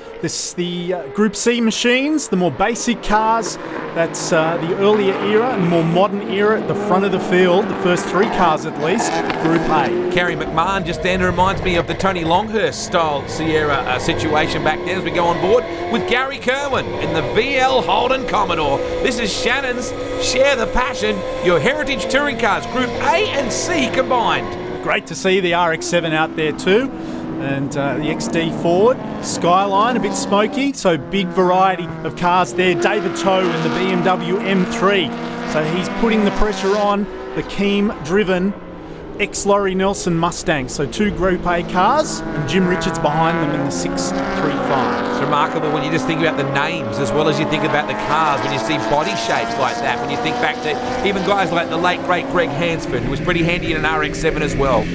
the Group C machines, the more basic cars, that's the earlier era and more modern era at the front of the field, the first 3 cars at least, Group A. Kerry McMahon just then reminds me of the Tony Longhurst style Sierra situation back then as we go on board with Gary Kerwin in the VL Holden Commodore. This is Shannon's Share the Passion, your heritage touring cars, Group A and C combined. Great to see the RX-7 out there too. And the XD Ford, Skyline, a bit smoky, so big variety of cars there. David Toe in the BMW M3, so he's putting the pressure on the Keem-driven ex-Laurie Nelson Mustang. So 2 Group A cars, and Jim Richards behind them in the 635. It's remarkable when you just think about the names as well as you think about the cars, when you see body shapes like that, when you think back to even guys like the late, great Greg Hansford, who was pretty handy in an RX-7 as well.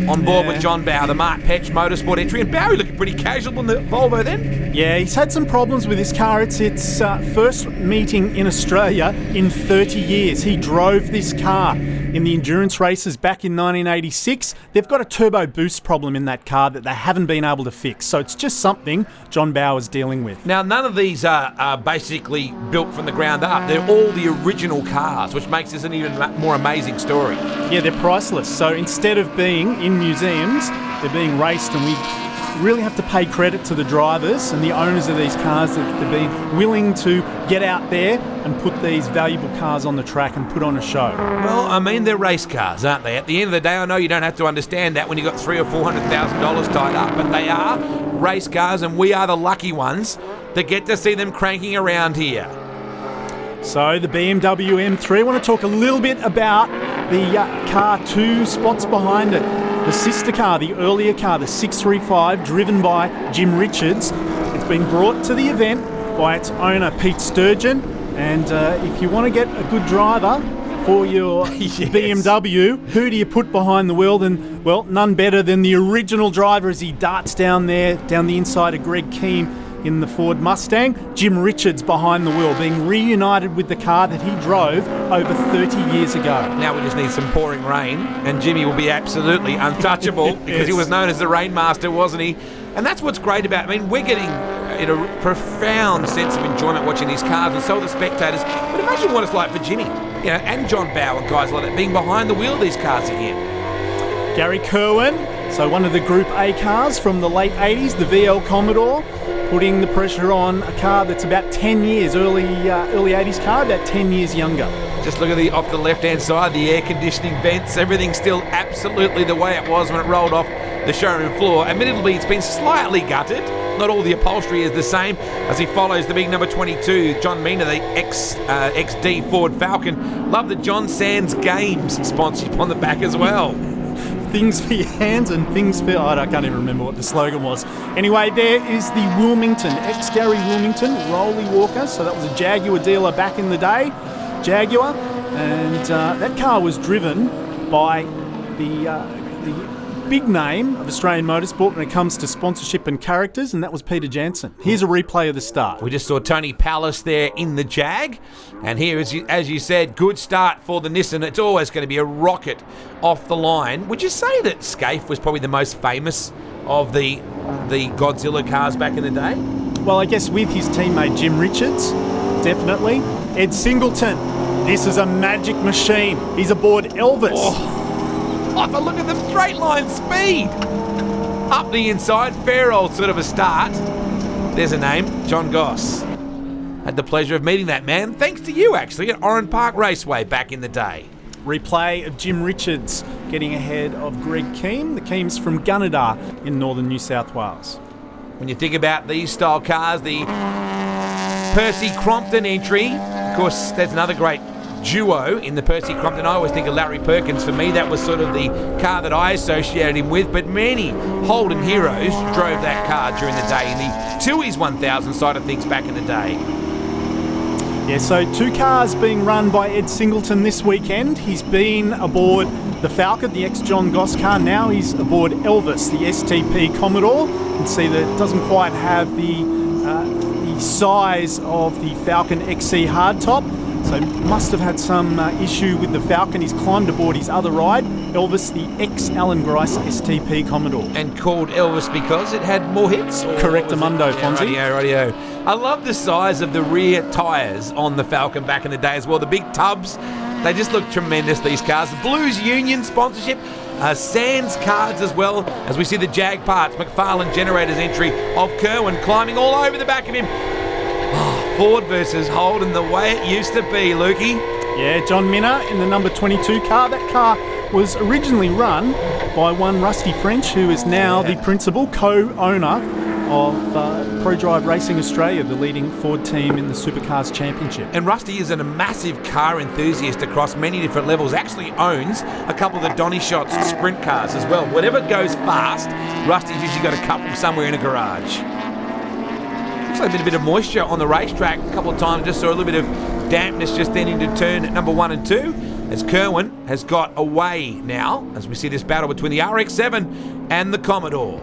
On board with John Bauer, the Mark Petch Motorsport entry. And Bowie looking pretty casual in the Volvo then. Yeah, he's had some problems with his car. It's its first meeting in Australia in 30 years. He drove this car in the endurance races back in 1986. They've got a turbo boost problem in that car that they haven't been able to fix. So it's just something John Bauer's dealing with. Now, none of these are basically built from the ground up. They're all the original cars, which makes this an even more amazing story. Yeah, they're priceless. So instead of being in museums, they're being raced, and we really have to pay credit to the drivers and the owners of these cars that they've been willing to get out there and put these valuable cars on the track and put on a show. Well, I mean, they're race cars, aren't they? At the end of the day, I know you don't have to understand that when you've got $300,000 or $400,000 tied up, but they are race cars, and we are the lucky ones that get to see them cranking around here. So the BMW M3, I want to talk a little bit about the car 2 spots behind it. The sister car, the earlier car, the 635, driven by Jim Richards. It's been brought to the event by its owner, Pete Sturgeon. And if you want to get a good driver for your BMW, who do you put behind the wheel? Then, well, none better than the original driver as he darts down there, down the inside of Greg Keem in the Ford Mustang. Jim Richards behind the wheel, being reunited with the car that he drove over 30 years ago. Now we just need some pouring rain, and Jimmy will be absolutely untouchable because he was known as the Rainmaster, wasn't he? And that's what's great about it. I mean, we're getting a profound sense of enjoyment watching these cars, and so are the spectators. But imagine what it's like for Jimmy, you know, and John Bauer, guys like that, being behind the wheel of these cars again. Gary Kerwin, so one of the Group A cars from the late 80s, the VL Commodore, putting the pressure on a car that's about 10 years, early 80s car, about 10 years younger. Just look at off the left-hand side, the air conditioning vents, everything's still absolutely the way it was when it rolled off the showroom floor. Admittedly, it's been slightly gutted. Not all the upholstery is the same as he follows the big number 22, John Mina, the XD Ford Falcon. Love the John Sands Games sponsorship on the back as well. Things for your hands and things for... I can't even remember what the slogan was. Anyway, there is the Wilmington, ex-Gary Wilmington, Rolly Walker. So that was a Jaguar dealer back in the day, Jaguar. And that car was driven by the big name of Australian motorsport when it comes to sponsorship and characters, and that was Peter Jansen. Here's a replay of the start. We just saw Tony Pallas there in the Jag, and here, as you said, good start for the Nissan. It's always going to be a rocket off the line. Would you say that Scaife was probably the most famous of the Godzilla cars back in the day? Well, I guess with his teammate Jim Richards, definitely. Ed Singleton, this is a magic machine. He's aboard Elvis. Oh, but look at the straight line speed. Up the inside, fair old sort of a start. There's a name, John Goss. Had the pleasure of meeting that man, thanks to you actually, at Oran Park Raceway back in the day. Replay of Jim Richards getting ahead of Greg Keem. The Keems from Gunnedah in northern New South Wales. When you think about these style cars, the Percy Crompton entry, of course, there's another great duo in the Percy Crompton. I always think of Larry Perkins. For me, that was sort of the car that I associated him with, but many Holden heroes drove that car during the day in the Tooheys 1000 side of things back in the day. Yeah, so 2 cars being run by Ed Singleton this weekend. He's been aboard the Falcon, the ex-John Goss car. Now he's aboard Elvis, the STP Commodore. You can see that it doesn't quite have the size of the Falcon XC hardtop, so must have had some issue with the Falcon. He's climbed aboard his other ride, Elvis, the ex-Alan Grice STP Commodore. And called Elvis because it had more hits? Correctamundo, Fonzie. Yeah, rightio. I love the size of the rear tyres on the Falcon back in the day as well. The big tubs, they just look tremendous, these cars. The Blues Union sponsorship, Sands cards as well, as we see the Jag parts, McFarlane Generators entry of Kerwin climbing all over the back of him. Oh, Ford versus Holden, the way it used to be, Lukey. Yeah, John Minner in the number 22 car. That car was originally run by one Rusty French, who is now the principal co-owner of ProDrive Racing Australia, the leading Ford team in the Supercars Championship. And Rusty is a massive car enthusiast across many different levels. Actually owns a couple of the Donny Shots sprint cars as well. Whatever goes fast, Rusty's usually got a couple somewhere in a garage. Looks like a bit of moisture on the racetrack a couple of times. Just saw a little bit of dampness just then into turn at number 1 and 2. As Kerwin has got away now, as we see this battle between the RX-7 and the Commodore.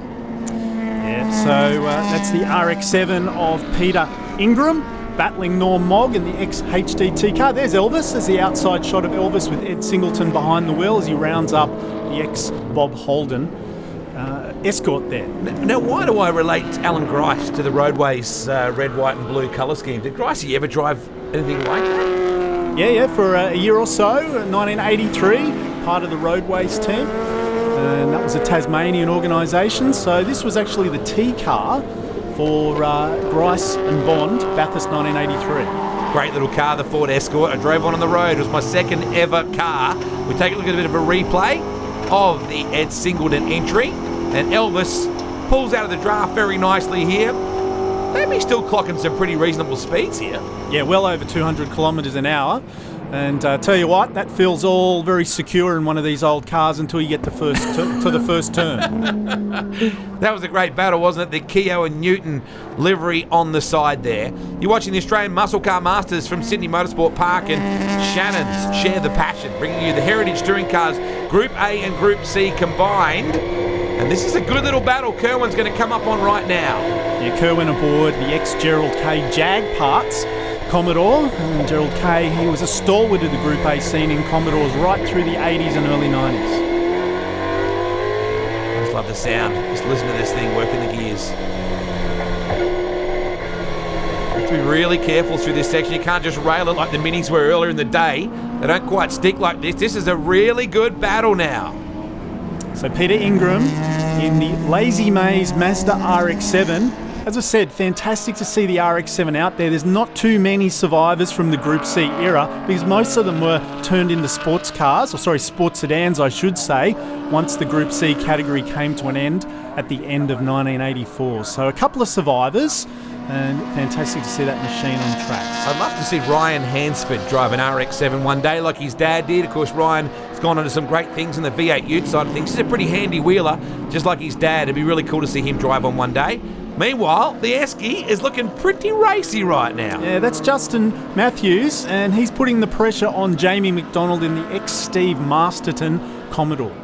Yeah, so that's the RX-7 of Peter Ingram battling Norm Mogg in the ex-HDT car. There's Elvis. There's the outside shot of Elvis with Ed Singleton behind the wheel as he rounds up the ex-Bob Holden Escort there. Now, why do I relate Alan Grice to the Roadways red, white and blue colour scheme? Did Grice ever drive anything like that? Yeah, for a year or so, 1983, part of the Roadways team. And that was a Tasmanian organisation. So this was actually the T car for Grice and Bond, Bathurst 1983. Great little car, the Ford Escort. I drove one on the road. It was my second ever car. We take a look at a bit of a replay of the Ed Singleton entry. And Elvis pulls out of the draft very nicely here. Maybe still clocking some pretty reasonable speeds here. Yeah, well over 200 kilometres an hour. And tell you what, that feels all very secure in one of these old cars until you get to the first turn. That was a great battle, wasn't it? The Keogh and Newton livery on the side there. You're watching the Australian Muscle Car Masters from Sydney Motorsport Park, and Shannon's Share the Passion, bringing you the Heritage Touring Cars Group A and Group C combined. And this is a good little battle Kerwin's going to come up on right now. Yeah, Kerwin aboard the ex-Gerald K Jag parts Commodore, and Gerald K, he was a stalwart of the Group A scene in Commodores right through the 80s and early 90s. I just love the sound. Just listen to this thing working the gears. You have to be really careful through this section. You can't just rail it like the Minis were earlier in the day. They don't quite stick like this. This is a really good battle now. So Peter Ingram in the Lazy Maze Mazda RX-7. As I said, fantastic to see the RX-7 out there. There's not too many survivors from the Group C era because most of them were turned into sports cars, sports sedans I should say, once the Group C category came to an end at the end of 1984. So a couple of survivors, and fantastic to see that machine on track. I'd love to see Ryan Hansford drive an RX-7 one day like his dad did. Of course, Ryan has gone on to some great things in the V8 Ute side of things. He's a pretty handy wheeler, just like his dad. It'd be really cool to see him drive on one day. Meanwhile, the Esky is looking pretty racy right now. Yeah, that's Justin Matthews, and he's putting the pressure on Jamie McDonald in the ex-Steve Masterton Commodore.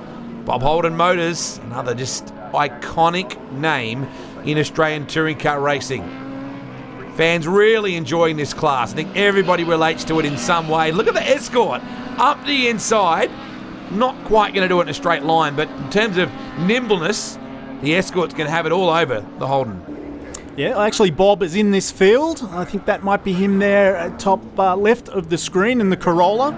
Bob Holden Motors, another just iconic name in Australian touring car racing. Fans really enjoying this class. I think everybody relates to it in some way. Look at the Escort up the inside. Not quite going to do it in a straight line, but in terms of nimbleness, the Escort's going to have it all over the Holden. Yeah, actually Bob is in this field. I think that might be him there at top left of the screen in the Corolla.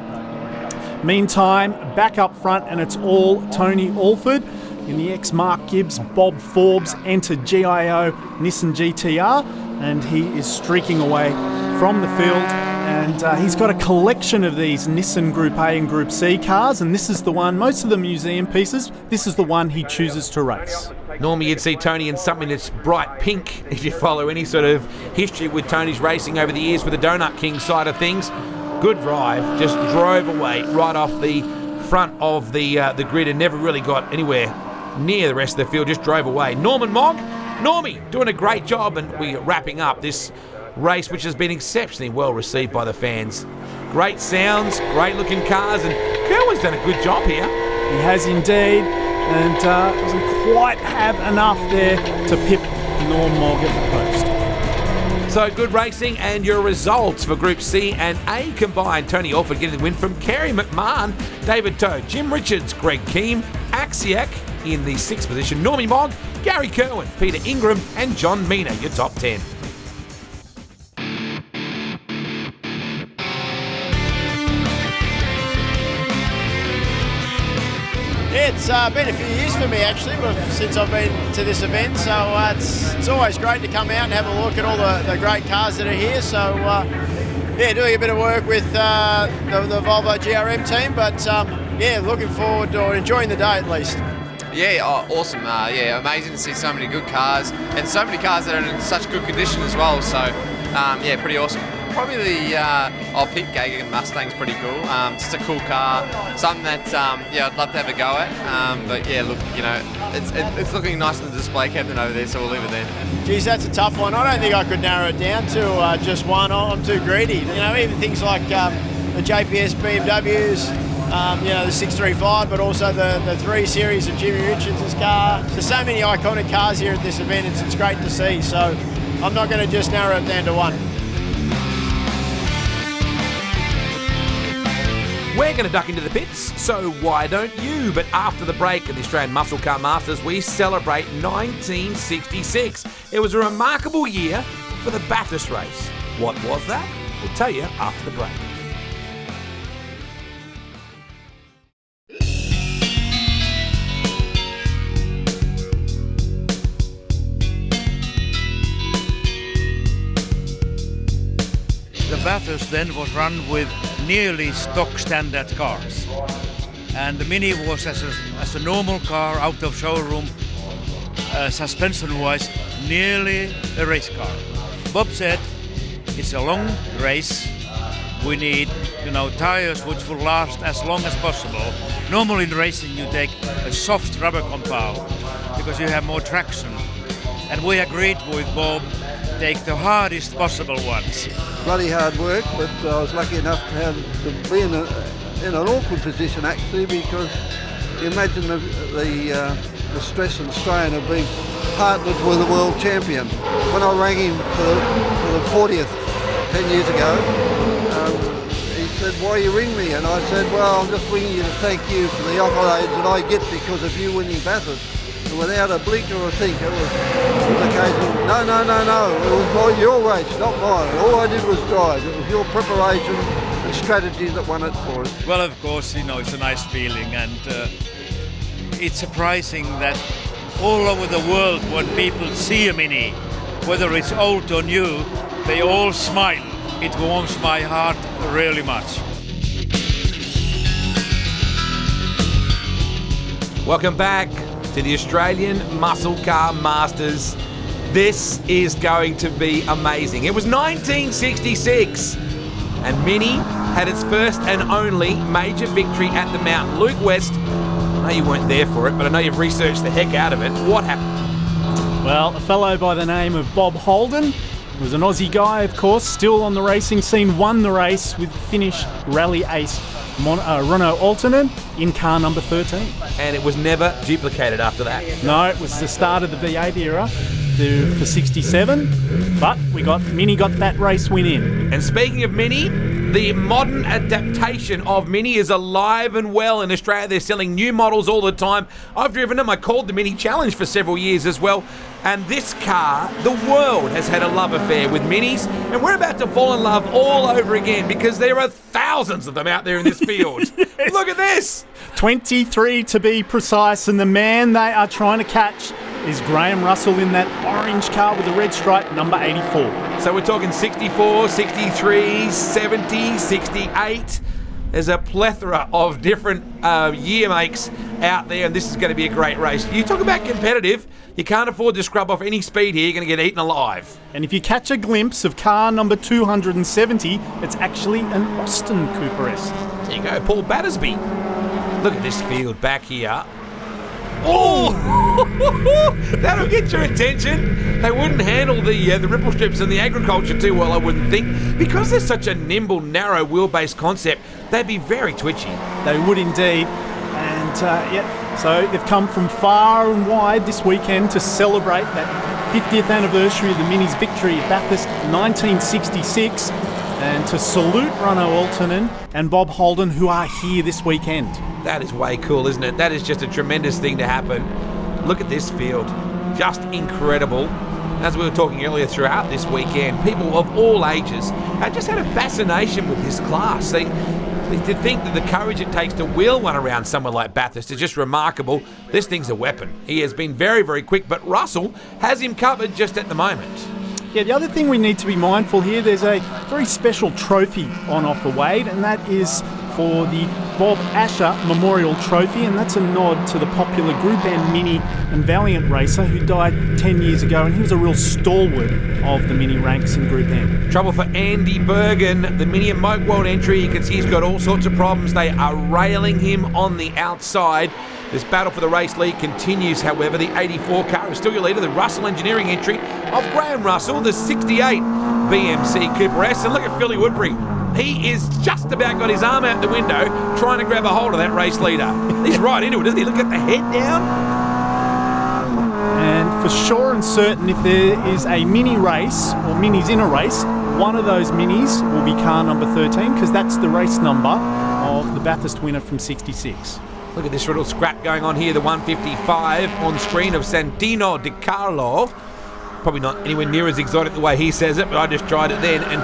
Meantime, back up front, and it's all Tony Alford. In the ex-Mark Gibbs, Bob Forbes entered GIO Nissan GTR, and he is streaking away from the field. And he's got a collection of these Nissan Group A and Group C cars, and this is the one, most of the museum pieces, this is the one he chooses to race. Normally you'd see Tony in something that's bright pink if you follow any sort of history with Tony's racing over the years with the Donut King side of things. Good drive, just drove away right off the front of the grid and never really got anywhere near the rest of the field, just drove away. Norman Mogg, Normie doing a great job, and we're wrapping up this race which has been exceptionally well received by the fans. Great sounds, great looking cars, and Kerwin's done a good job here. He has indeed, and doesn't quite have enough there to pip Norm Mogg at the post. So good racing, and your results for Group C and A combined. Tony Alford getting the win from Kerry McMahon, David Toe, Jim Richards, Greg Keem, Axiak in the 6th position, Normie Mogg, Gary Kerwin, Peter Ingram and John Mina, your top 10. It's been a few years for me actually since I've been to this event, so it's always great to come out and have a look at all the great cars that are here. So yeah, doing a bit of work with the Volvo GRM team, but yeah, looking forward to enjoying the day at least. Yeah, awesome. Yeah, amazing to see so many good cars and so many cars that are in such good condition as well. So yeah, pretty awesome. Probably the Pete Gagan Mustang's pretty cool. Just a cool car, something that yeah, I'd love to have a go at. But yeah, look, you know, it's looking nice in the display cabinet over there, so we'll leave it there. Geez, that's a tough one. I don't think I could narrow it down to just one. I'm too greedy. You know, even things like the JPS BMWs, you know, the 635, but also the 3 Series of Jimmy Richards' car. There's so many iconic cars here at this event. It's great to see. So I'm not going to just narrow it down to one. We're going to duck into the pits, so why don't you? But after the break of the Australian Muscle Car Masters, we celebrate 1966. It was a remarkable year for the Bathurst race. What was that? We'll tell you after the break. The Bathurst then was run with nearly stock standard cars, and the Mini was as a normal car out of showroom, suspension wise, nearly a race car. Bob said it's a long race, we need, you know, tires which will last as long as possible. Normally in racing you take a soft rubber compound because you have more traction, and we agreed with Bob, take the hardest possible ones. Bloody hard work, but I was lucky enough to be in an awkward position actually, because you imagine the stress and strain of being partnered with a world champion. When I rang him for the 40th 10 years ago, he said, "Why you ring me?" And I said, "Well, I'm just ringing you to thank you for the accolades that I get because of you winning Bathurst." And without a blink or a think, it was the case of, no, it was your race, not mine. All I did was drive. It was your preparation and strategy that won it for us. Well, of course, you know, it's a nice feeling, and it's surprising that all over the world when people see a Mini, whether it's old or new, they all smile. It warms my heart really much. Welcome back to the Australian Muscle Car Masters. This is going to be amazing. It was 1966 and Mini had its first and only major victory at the Mount. Luke West, I know you weren't there for it, but I know you've researched the heck out of it. What happened? Well, a fellow by the name of Bob Holden was an Aussie guy, of course, still on the racing scene, won the race with Finnish rally ace Renault Altonen in car number 13. And it was never duplicated after that. No, it was the start of the V8 era for 67, but Mini got that race win in. And speaking of Mini, the modern adaptation of Mini is alive and well in Australia. They're selling new models all the time. I've driven them. I called the Mini Challenge for several years as well. And this car, the world has had a love affair with Minis, and we're about to fall in love all over again because there are thousands of them out there in this field. Yes. Look at this! 23 to be precise, and the man they are trying to catch is Graham Russell in that orange car with the red stripe, number 84. So we're talking 64, 63, 70, 68. There's a plethora of different year makes out there, and this is going to be a great race. You talk about competitive, you can't afford to scrub off any speed here, you're going to get eaten alive. And if you catch a glimpse of car number 270, it's actually an Austin Cooper S. There you go, Paul Battersby. Look at this field back here. Oh! That'll get your attention. They wouldn't handle the ripple strips and the agriculture too well, I wouldn't think. Because there's such a nimble, narrow wheelbase concept, they'd be very twitchy. They would indeed. And so they've come from far and wide this weekend to celebrate that 50th anniversary of the Mini's victory at Bathurst 1966, and to salute Renault Altonen and Bob Holden, who are here this weekend. That is way cool, isn't it? That is just a tremendous thing to happen. Look at this field. Just incredible. As we were talking earlier throughout this weekend, people of all ages have just had a fascination with this class. To think that the courage it takes to wheel one around somewhere like Bathurst is just remarkable. This thing's a weapon. He has been very, very quick, but Russell has him covered just at the moment. Yeah, the other thing we need to be mindful here, there's a very special trophy on offer, Wade, and that is for the Bob Asher Memorial Trophy, and that's a nod to the popular Group M Mini and Valiant racer who died 10 years ago, and he was a real stalwart of the Mini ranks in Group M. Trouble for Andy Bergen, the Mini and Moke World entry. You can see he's got all sorts of problems. They are railing him on the outside. This battle for the race lead continues, however. The 84 car is still your leader, the Russell Engineering entry of Graham Russell, the 68 BMC Cooper S. And look at Philly Woodbury. He is just about got his arm out the window trying to grab a hold of that race leader. He's right into it, isn't he? Look at the head down. And for sure and certain, if there is a mini race or minis in a race, one of those minis will be car number 13, because that's the race number of the Bathurst winner from 66. Look at this little scrap going on here, the 155 on screen of Santino Di Carlo. Probably not anywhere near as exotic the way he says it, but I just tried it then. And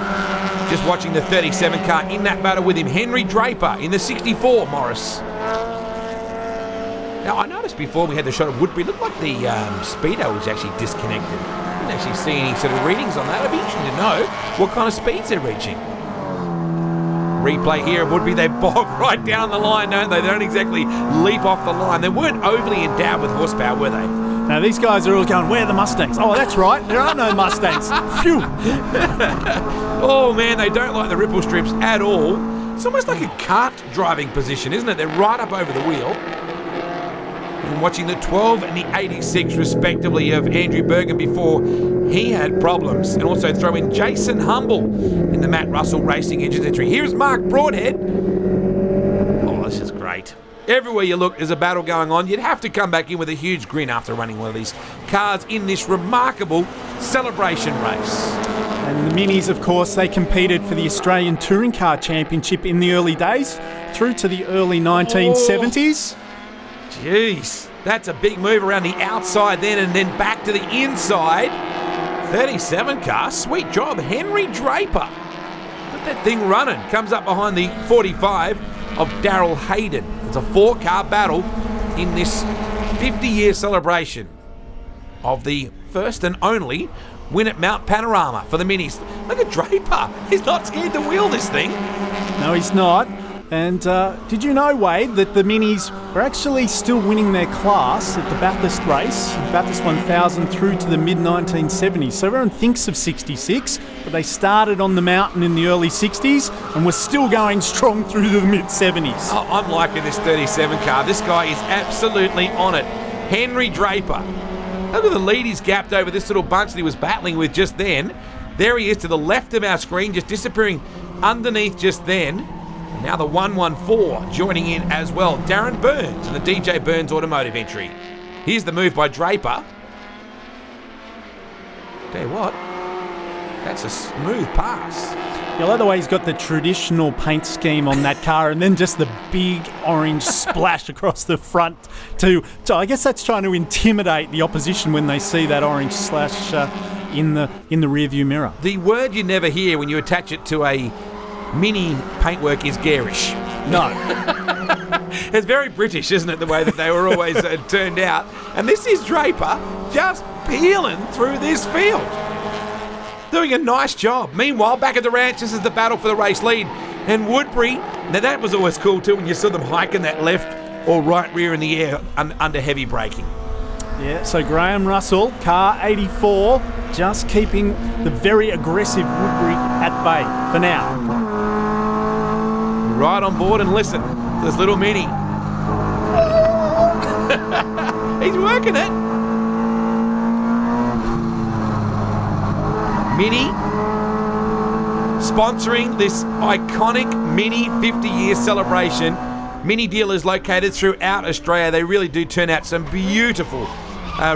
just watching the 37 car in that battle with him, Henry Draper in the 64, Morris. Now, I noticed before we had the shot of Woodbury, it looked like the speedo was actually disconnected. I didn't actually see any sort of readings on that. It'd be interesting to know what kind of speeds they're reaching. Replay here of Woodbury, they bog right down the line, don't they? They don't exactly leap off the line. They weren't overly endowed with horsepower, were they? Now, these guys are all going, where are the Mustangs? Oh, that's right, there are no Mustangs. Phew. Oh, man, they don't like the ripple strips at all. It's almost like a kart driving position, isn't it? They're right up over the wheel. And watching the 12 and the 86, respectively, of Andrew Bergen before he had problems. And also throw in Jason Humble in the Matt Russell Racing Engines entry. Here's Mark Broadhead. Oh, this is great. Everywhere you look, there's a battle going on. You'd have to come back in with a huge grin after running one of these cars in this remarkable celebration race. And the Minis, of course, they competed for the Australian Touring Car Championship in the early days, through to the early 1970s. Jeez, that's a big move around the outside then, and then back to the inside. 37 car, sweet job, Henry Draper. Got that thing running. Comes up behind the 45 of Daryl Hayden. It's a 4-car battle in this 50-year celebration of the first and only win at Mount Panorama for the Minis. Look at Draper. He's not scared to wheel this thing. No, he's not. And did you know, Wade, that the Minis were actually still winning their class at the Bathurst race, Bathurst 1000, through to the mid-1970s. So everyone thinks of 66, but they started on the mountain in the early 60s and were still going strong through to the mid-70s. Oh, I'm liking this 37 car. This guy is absolutely on it. Henry Draper. Look at the lead he's gapped over this little bunch that he was battling with just then. There he is to the left of our screen, just disappearing underneath just then. Now the 114 joining in as well. Darren Burns in the DJ Burns Automotive entry. Here's the move by Draper. Tell you what, that's a smooth pass. I like the way he's got the traditional paint scheme on that car and then just the big orange splash across the front to I guess that's trying to intimidate the opposition when they see that orange slash in the rearview mirror. The word you never hear when you attach it to a Mini paintwork is garish. No. It's very British, isn't it, the way that they were always turned out. And this is Draper just peeling through this field. Doing a nice job. Meanwhile, back at the ranch, this is the battle for the race lead. And Woodbury, now that was always cool too when you saw them hiking that left or right rear in the air under heavy braking. Yeah, so Graham Russell, car 84, just keeping the very aggressive Woodbury at bay for now. Right on board and listen to this little Mini. He's working it. Mini sponsoring this iconic Mini 50-year celebration. Mini dealers located throughout Australia. They really do turn out some beautiful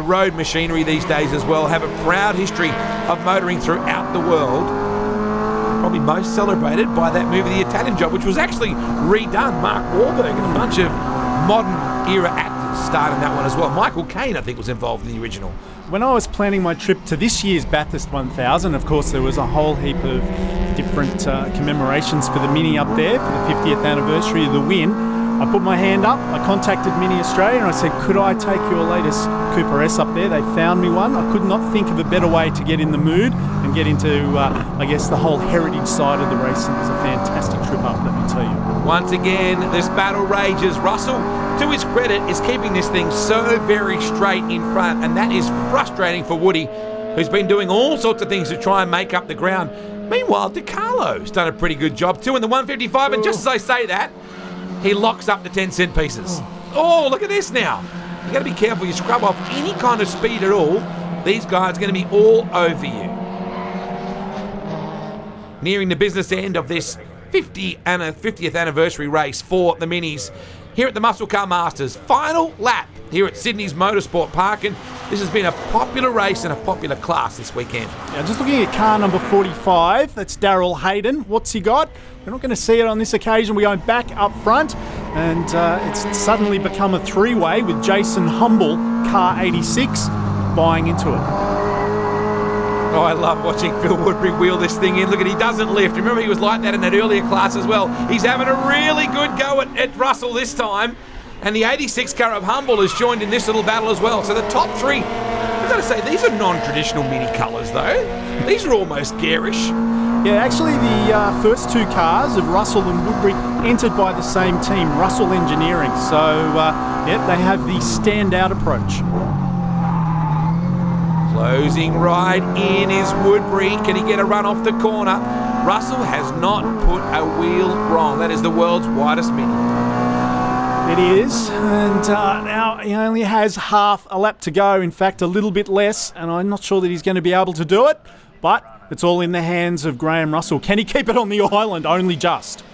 road machinery these days as well. Have a proud history of motoring throughout the world. Probably most celebrated by that movie, The Italian Job, which was actually redone. Mark Wahlberg and a bunch of modern era actors starred in that one as well. Michael Caine, I think, was involved in the original. When I was planning my trip to this year's Bathurst 1000, of course, there was a whole heap of different commemorations for the Mini up there for the 50th anniversary of the win. I put my hand up, I contacted Mini Australia and I said, could I take your latest Cooper S up there? They found me one. I could not think of a better way to get in the mood and get into, I guess, the whole heritage side of the racing. It was a fantastic trip up, let me tell you. Once again, this battle rages. Russell, to his credit, is keeping this thing so very straight in front, and that is frustrating for Woody, who's been doing all sorts of things to try and make up the ground. Meanwhile, DiCarlo's done a pretty good job too in the 155, and just as I say that, he locks up the 10-cent pieces. Oh, look at this now. You've got to be careful. You scrub off any kind of speed at all, these guys are going to be all over you. Nearing the business end of this 50th anniversary race for the Minis here at the Muscle Car Masters. Final lap here at Sydney's Motorsport Park, and this has been a popular race and a popular class this weekend. Yeah, just looking at car number 45, that's Daryl Hayden. What's he got? We're not going to see it on this occasion. We're going back up front, and it's suddenly become a three-way with Jason Humble, car 86, buying into it. Oh, I love watching Phil Woodbury wheel this thing in. Look at, he doesn't lift. Remember, he was like that in that earlier class as well. He's having a really good go at Russell this time. And the 86 car of Humble has joined in this little battle as well. So the top three, I've got to say, these are non-traditional Mini colours though. These are almost garish. Yeah, actually the first two cars of Russell and Woodbury entered by the same team, Russell Engineering. So, yeah, they have the standout approach. Closing right in is Woodbury. Can he get a run off the corner? Russell has not put a wheel wrong. That is the world's widest Mini. It is, and now he only has half a lap to go. In fact, a little bit less, and I'm not sure that he's going to be able to do it, but it's all in the hands of Graham Russell. Can he keep it on the island? Only just.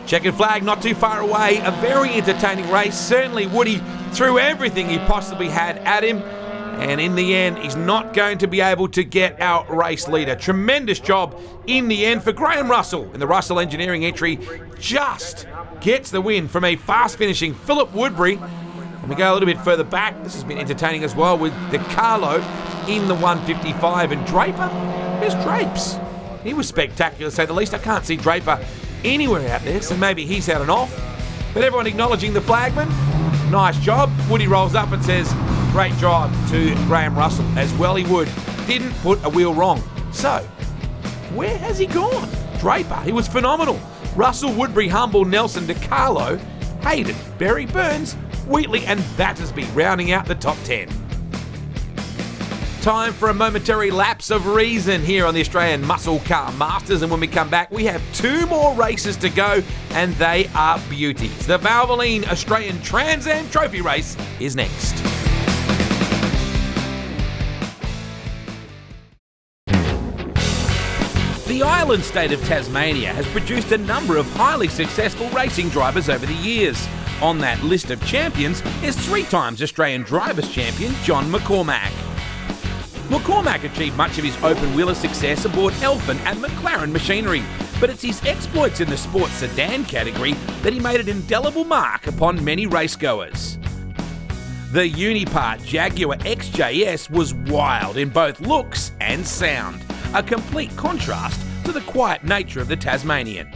Checkered flag not too far away. A very entertaining race. Certainly Woody threw everything he possibly had at him. And in the end, he's not going to be able to get our race leader. Tremendous job in the end for Graham Russell in the Russell Engineering entry. Just gets the win from a fast-finishing Philip Woodbury. And we go a little bit further back. This has been entertaining as well with DiCarlo in the 155. And Draper, there's Drapes. He was spectacular, to say the least. I can't see Draper anywhere out there, so maybe he's had an off. But everyone acknowledging the flagman. Nice job. Woody rolls up and says, great job to Graham Russell, as well he would. Didn't put a wheel wrong. So, where has he gone? Draper, he was phenomenal. Russell, Woodbury, Humble, Nelson, DiCarlo, Hayden, Berry, Burns, Wheatley and Battersby rounding out the top 10. Time for a momentary lapse of reason here on the Australian Muscle Car Masters, and when we come back we have two more races to go and they are beauties. The Valvoline Australian TransAm Trophy Race is next. The island state of Tasmania has produced a number of highly successful racing drivers over the years. On that list of champions is 3 times Australian Drivers' Champion John McCormack. McCormack achieved much of his open-wheeler success aboard Elfin and McLaren machinery, but it's his exploits in the sports sedan category that he made an indelible mark upon many racegoers. The Unipart Jaguar XJS was wild in both looks and sound, a complete contrast to the quiet nature of the Tasmanian.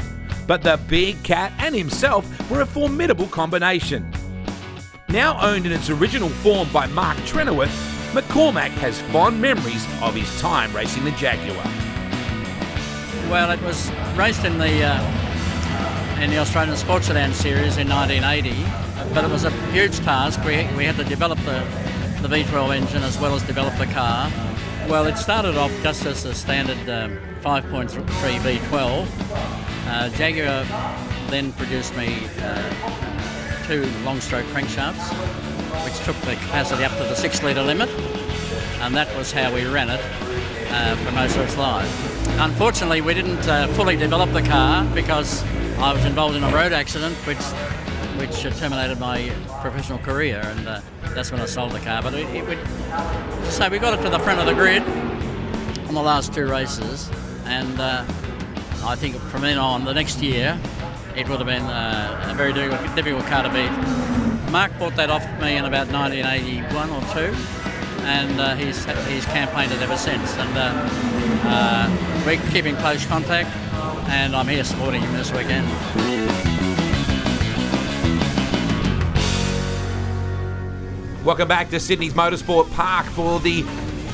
But the big cat and himself were a formidable combination. Now owned in its original form by Mark Trenoweth, McCormack has fond memories of his time racing the Jaguar. Well, it was raced in the Australian Sports Sedan Series in 1980, but it was a huge task. We had to develop the V12 engine as well as develop the car. Well, it started off just as a standard 5.3 V12. Jaguar then produced me 2 long-stroke crankshafts, which took the capacity up to the 6-litre limit, and that was how we ran it for most of its life. Unfortunately, we didn't fully develop the car because I was involved in a road accident which terminated my professional career, and that's when I sold the car. But so we got it to the front of the grid on the last 2 races, and I think from then on, the next year, it would have been a very difficult car to beat. Mark bought that off me in about 1981 or 2, and he's campaigned it ever since. And we keep in close contact, and I'm here supporting him this weekend. Welcome back to Sydney's Motorsport Park for the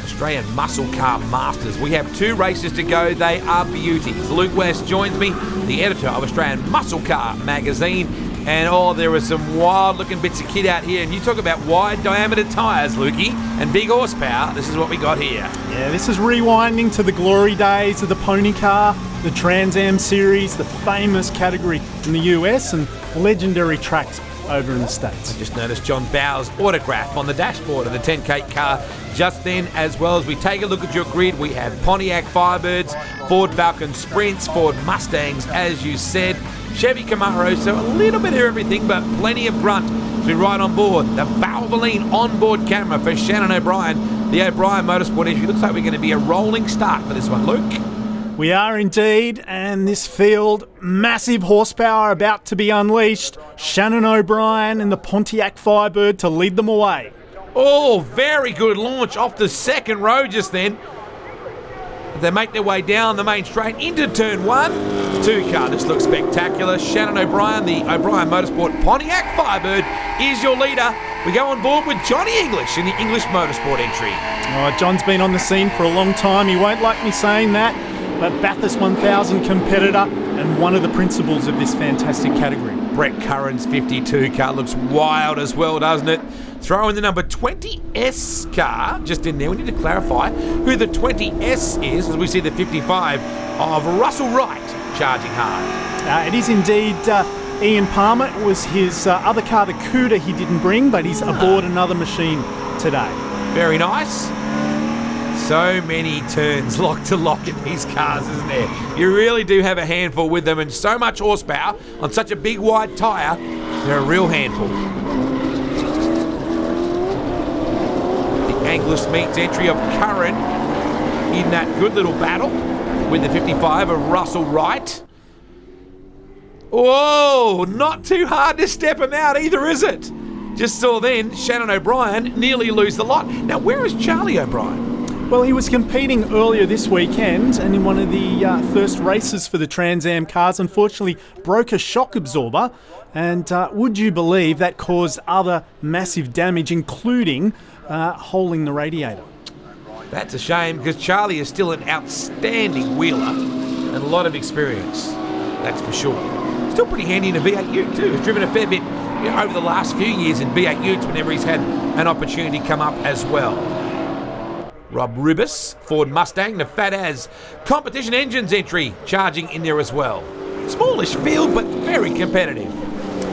Australian Muscle Car Masters. We have 2 races to go. They are beauties. Luke West joins me, the editor of Australian Muscle Car magazine. And there are some wild-looking bits of kit out here. And you talk about wide-diameter tyres, Lukey, and big horsepower. This is what we got here. Yeah, this is rewinding to the glory days of the pony car, the TransAm series, the famous category in the US, and legendary tracks over in the States. I just noticed John Bauer's autograph on the dashboard of the 10K car just then. As well as we take a look at your grid, we have Pontiac Firebirds, Ford Falcon Sprints, Ford Mustangs, as you said, Chevy Camaro, so a little bit of everything, but plenty of grunt as we ride on board. The Valvoline onboard camera for Shannon O'Brien, the O'Brien Motorsport entry. Looks like we're going to be a rolling start for this one, Luke. We are indeed, and this field, massive horsepower about to be unleashed. Shannon O'Brien and the Pontiac Firebird to lead them away. Oh, very good launch off the second row just then. They make their way down the main straight into turn 1. 2 car, this looks spectacular. Shannon O'Brien, the O'Brien Motorsport Pontiac Firebird, is your leader. We go on board with Johnny English in the English Motorsport entry. Oh, John's been on the scene for a long time. He won't like me saying that, but Bathurst 1000 competitor and one of the principals of this fantastic category. Brett Curran's 52 car looks wild as well, doesn't it? Throw in the number 20S car just in there. We need to clarify who the 20S is, as we see the 55 of Russell Wright charging hard. It is indeed Ian Palmer. It was his other car, the Cuda, he didn't bring, but he's aboard another machine today. Very nice. So many turns lock to lock in these cars, isn't there? You really do have a handful with them, and so much horsepower on such a big wide tyre. They're a real handful. The Anglers Meets entry of Curran in that good little battle with the 55 of Russell Wright. Whoa, not too hard to step him out either, is it? Just saw then Shannon O'Brien nearly lose the lot. Now, where is Charlie O'Brien? Well, he was competing earlier this weekend, and in one of the first races for the TransAm cars, unfortunately broke a shock absorber, and would you believe that caused other massive damage, including holing the radiator. That's a shame, because Charlie is still an outstanding wheeler and a lot of experience, that's for sure. Still pretty handy in a V8 ute too. He's driven a fair bit over the last few years in V8 utes whenever he's had an opportunity come up as well. Rob Rubis, Ford Mustang, the Fat As Competition Engines entry, charging in there as well. Smallish field, but very competitive.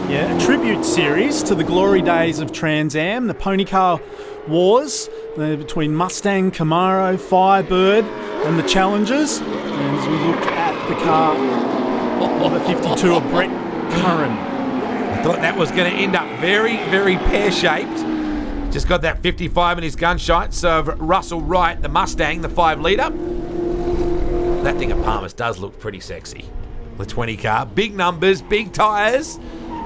Yeah, a tribute series to the glory days of TransAm, the pony car wars between Mustang, Camaro, Firebird. and the challengers. And as we look at the car, number 52 of Brett Curran. I thought that was going to end up very, very pear-shaped. Just got that 55 in his gunsights of Russell Wright, the Mustang, the 5-litre. That thing at Palmer's does look pretty sexy. The 20 car, big numbers, big tyres,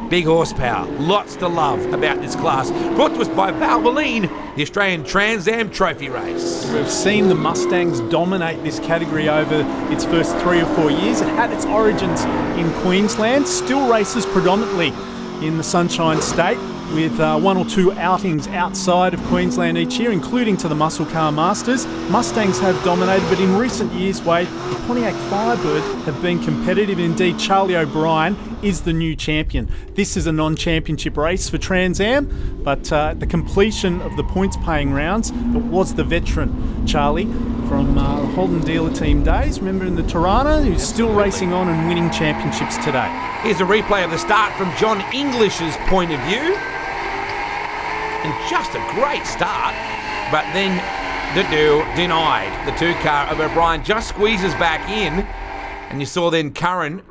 big horsepower. Lots to love about this class. Brought to us by Valvoline, the Australian TransAm Trophy Race. We've seen the Mustangs dominate this category over its first 3 or 4 years. It had its origins in Queensland, still races predominantly in the Sunshine State, with 1 or 2 outings outside of Queensland each year, including to the Muscle Car Masters. Mustangs have dominated, but in recent years, Wade, the Pontiac Firebird have been competitive. Indeed, Charlie O'Brien is the new champion. This is a non-championship race for Trans Am, but at the completion of the points-paying rounds, it was the veteran Charlie from Holden Dealer Team days, remember, in the Tirana, who's still racing on and winning championships today. Here's a replay of the start from John English's point of view. And just a great start, but then denied. The 2-car of O'Brien just squeezes back in, and you saw then Curran.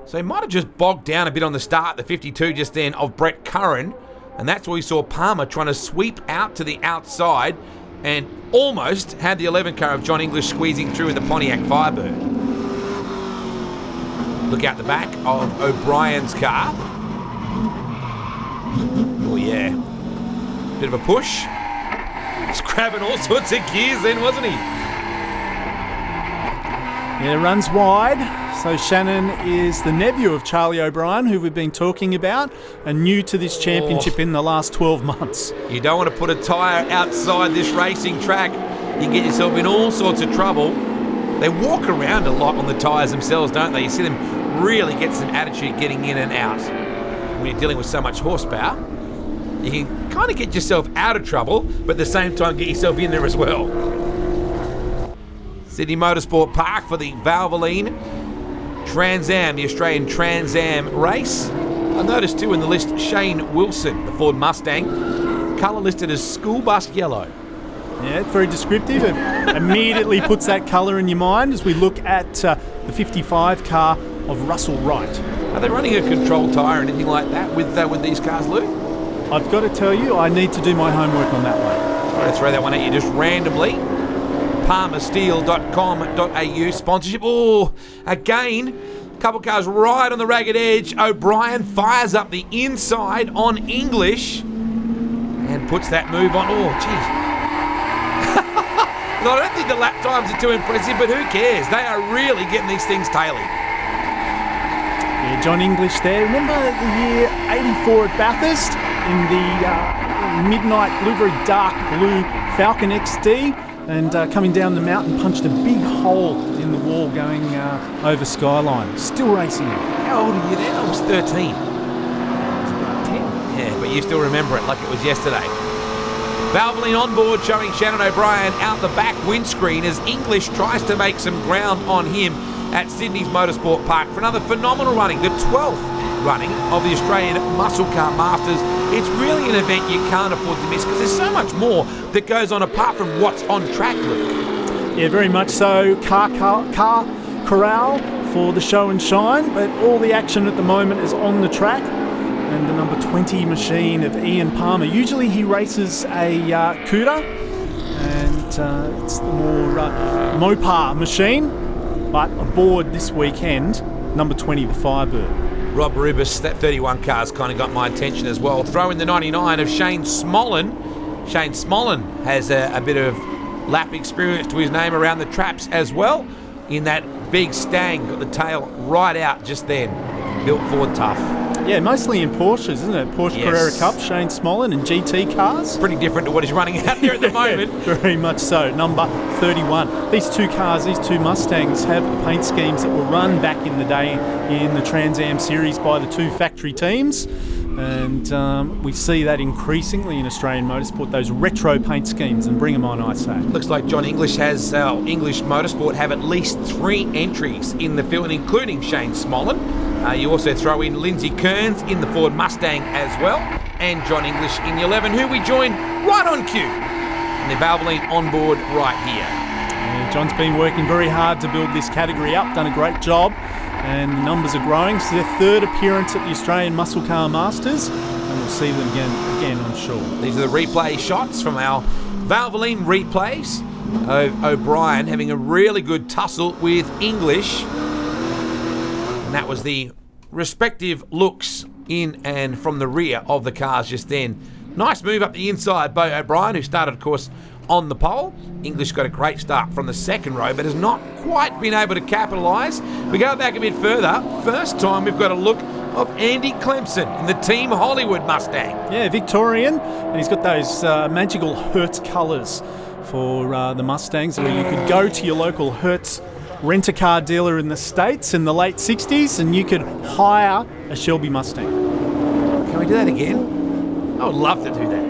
So he might have just bogged down a bit on the start, the 52 just then of Brett Curran, and that's where we saw Palmer trying to sweep out to the outside and almost had the 11-car of John English squeezing through in the Pontiac Firebird. Look out the back of O'Brien's car. Oh yeah. Bit of a push. He's grabbing all sorts of gears then, wasn't he? Yeah, runs wide. So Shannon is the nephew of Charlie O'Brien, who we've been talking about, and new to this championship in the last 12 months. You don't want to put a tyre outside this racing track. You get yourself in all sorts of trouble. They walk around a lot on the tyres themselves, don't they? You see them really get some attitude getting in and out. When you're dealing with so much horsepower, you can kind of get yourself out of trouble, but at the same time get yourself in there as well. Sydney Motorsport Park for the Valvoline TransAm, the Australian TransAm race. I noticed too in the list Shane Wilson, the Ford Mustang, colour listed as school bus yellow. Yeah, it's very descriptive. It immediately puts that colour in your mind as we look at the 55 car of Russell Wright. Are they running a control tyre or anything like that with these cars, Luke? I've got to tell you, I need to do my homework on that one. I'm going to throw that one at you just randomly. palmersteel.com.au sponsorship. Oh, again, a couple cars right on the ragged edge. O'Brien fires up the inside on English and puts that move on. Oh, geez. I don't think the lap times are too impressive, but who cares? They are really getting these things tailored. Yeah, John English there. Remember the year 84 at Bathurst in the midnight blue, very dark blue Falcon XD, and coming down the mountain punched a big hole in the wall going over Skyline. Still racing it. How old are you then? I was 13. I was about 10. Yeah, but you still remember it like it was yesterday. Valvoline on board showing Shannon O'Brien out the back windscreen as English tries to make some ground on him at Sydney's Motorsport Park for another phenomenal running, the 12th running of the Australian Muscle Car Masters. It's really an event you can't afford to miss because there's so much more that goes on apart from what's on track, Luke. Yeah, very much so. Car corral for the show and shine, but all the action at the moment is on the track. And the number 20 machine of Ian Palmer. Usually he races a Cuda, and it's the more Mopar machine. But aboard this weekend, number 20, the Firebird. Rob Rubis, that 31 car's kind of got my attention as well. Throw in the 99 of Shane Smollen. Shane Smollen has a bit of lap experience to his name around the traps as well. In that big Stang, got the tail right out just then. Built Ford tough. Yeah, mostly in Porsches, isn't it? Porsche Carrera Cup, Shane Smollen, and GT cars. Pretty different to what he's running out there at the moment. Very much so. Number 31. These two cars, these two Mustangs, have the paint schemes that were run back in the day in the Trans Am series by the two factory teams. And we see that increasingly in Australian motorsport, those retro paint schemes, and bring them on, I say. Looks like John English has, English Motorsport have at least 3 entries in the field, including Shane Smollen. You also throw in Lindsay Kearns in the Ford Mustang as well, and John English in the 11, who we join right on cue. And the Valvoline on board right here. John's been working very hard to build this category up, done a great job, and the numbers are growing. It's their third appearance at the Australian Muscle Car Masters, and we'll see them again, I'm sure. These are the replay shots from our Valvoline replays of O'Brien having a really good tussle with English. And that was the respective looks in and from the rear of the cars just then. Nice move up the inside by O'Brien, who started, of course, on the pole. English got a great start from the second row, but has not quite been able to capitalise. We go back a bit further. First time we've got a look of Andy Clemson in the Team Hollywood Mustang. Yeah, Victorian, and he's got those magical Hertz colours for the Mustangs, where you could go to your local Hertz rent-a-car dealer in the States in the late 60s and you could hire a Shelby Mustang. Can we do that again? I would love to do that.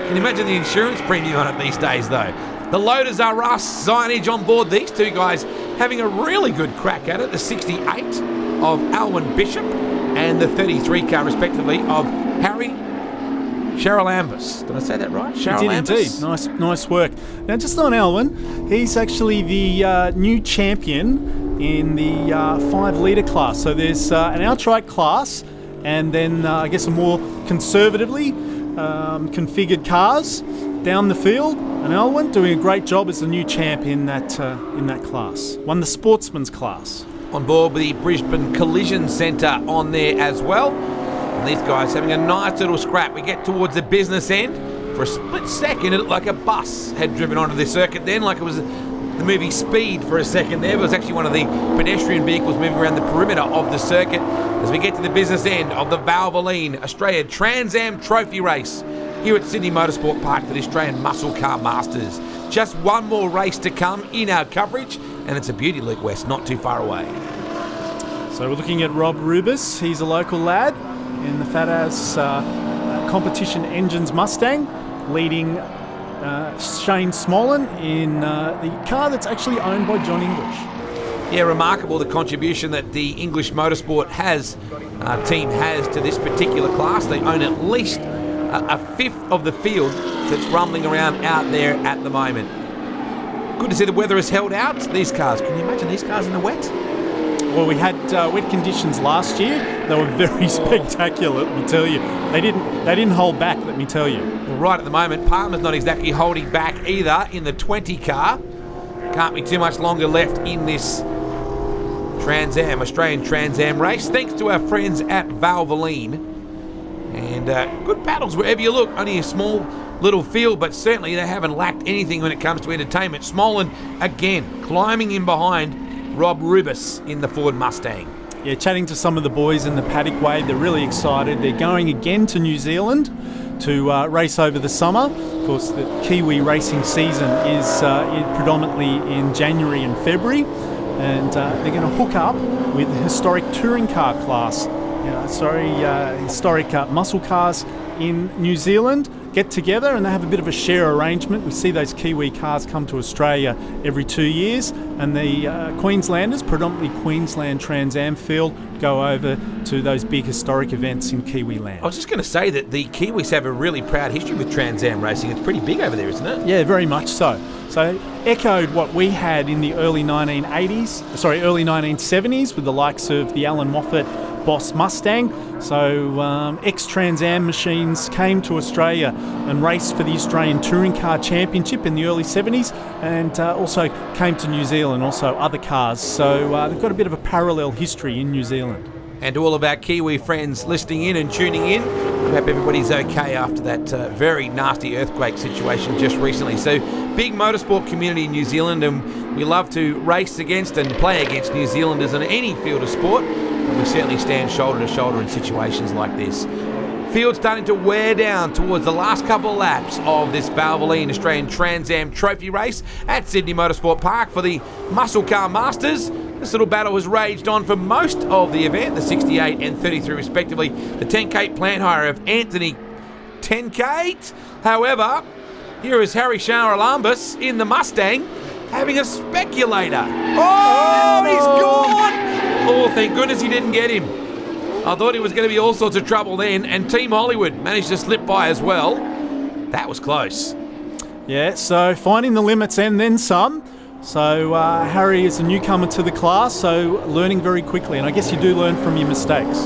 Can you imagine the insurance premium on it these days, though? The Loaders Are Us signage on board. These two guys having a really good crack at it. The 68 of Alwyn Bishop and the 33 car, respectively, of Harry Charalambous. Did I say that right? You did indeed. Nice work. Now, just on Alwyn, he's actually the new champion in the 5 litre class. So there's an outright class, and then I guess a more conservatively configured cars down the field. And Alwyn doing a great job as the new champ in that class. Won the sportsman's class. On board with the Brisbane Collision Centre on there as well. And these guys having a nice little scrap. We get towards the business end. For a split second, it looked like a bus had driven onto the circuit then, like it was the movie Speed for a second there. But it was actually one of the pedestrian vehicles moving around the perimeter of the circuit. As we get to the business end of the Valvoline Australia TransAm Trophy Race here at Sydney Motorsport Park for the Australian Muscle Car Masters. Just one more race to come in our coverage, and it's a beauty, Luke West, not too far away. So we're looking at Rob Rubis. He's a local lad in the Fat Ass Competition Engines Mustang, leading Shane Smolin in the car that's actually owned by John English. Yeah, remarkable the contribution that the English Motorsport team has to this particular class. They own at least a fifth of the field that's rumbling around out there at the moment. Good to see the weather has held out. These cars, can you imagine these cars in the wet? Well, we had wet conditions last year. They were very spectacular, let me tell you. They didn't hold back, let me tell you. Well, right at the moment, Palmer's not exactly holding back either in the 20 car. Can't be too much longer left in this Australian TransAm race, thanks to our friends at Valvoline. And good battles wherever you look. Only a small little field, but certainly they haven't lacked anything when it comes to entertainment. Smolin, again, climbing in behind Rob Rubis in the Ford Mustang. Yeah, chatting to some of the boys in the paddock, Wade, they're really excited. They're going again to New Zealand to race over the summer. Of course, the Kiwi racing season is predominantly in January and February. And they're going to hook up with the historic touring car class. Historic muscle cars in New Zealand get together and they have a bit of a share arrangement. We see those Kiwi cars come to Australia every 2 years, and the Queenslanders, predominantly Queensland TransAm field, go over to those big historic events in Kiwiland. I was just going to say that the Kiwis have a really proud history with TransAm racing. It's pretty big over there, isn't it? Yeah, very much so. So echoed what we had in the early 1970s with the likes of the Alan Moffat Boss Mustang. So ex-TransAm machines came to Australia and raced for the Australian Touring Car Championship in the early 70s, and also came to New Zealand, also other cars. So they've got a bit of a parallel history in New Zealand. And to all of our Kiwi friends listening in and tuning in, we hope everybody's okay after that very nasty earthquake situation just recently. So big motorsport community in New Zealand, and we love to race against and play against New Zealanders in any field of sport. And we certainly stand shoulder to shoulder in situations like this. Field starting to wear down towards the last couple of laps of this Valvoline Australian TransAm Trophy Race at Sydney Motorsport Park for the Muscle Car Masters. This little battle has raged on for most of the event, the 68 and 33 respectively. The 10K plant hire of Anthony 10K. However, here is Harry Charalambous in the Mustang having a speculator. Oh, he's gone! Oh, thank goodness he didn't get him. I thought he was going to be all sorts of trouble then, and Team Hollywood managed to slip by as well. That was close. Yeah, so finding the limits and then some. So Harry is a newcomer to the class, so learning very quickly, and I guess you do learn from your mistakes.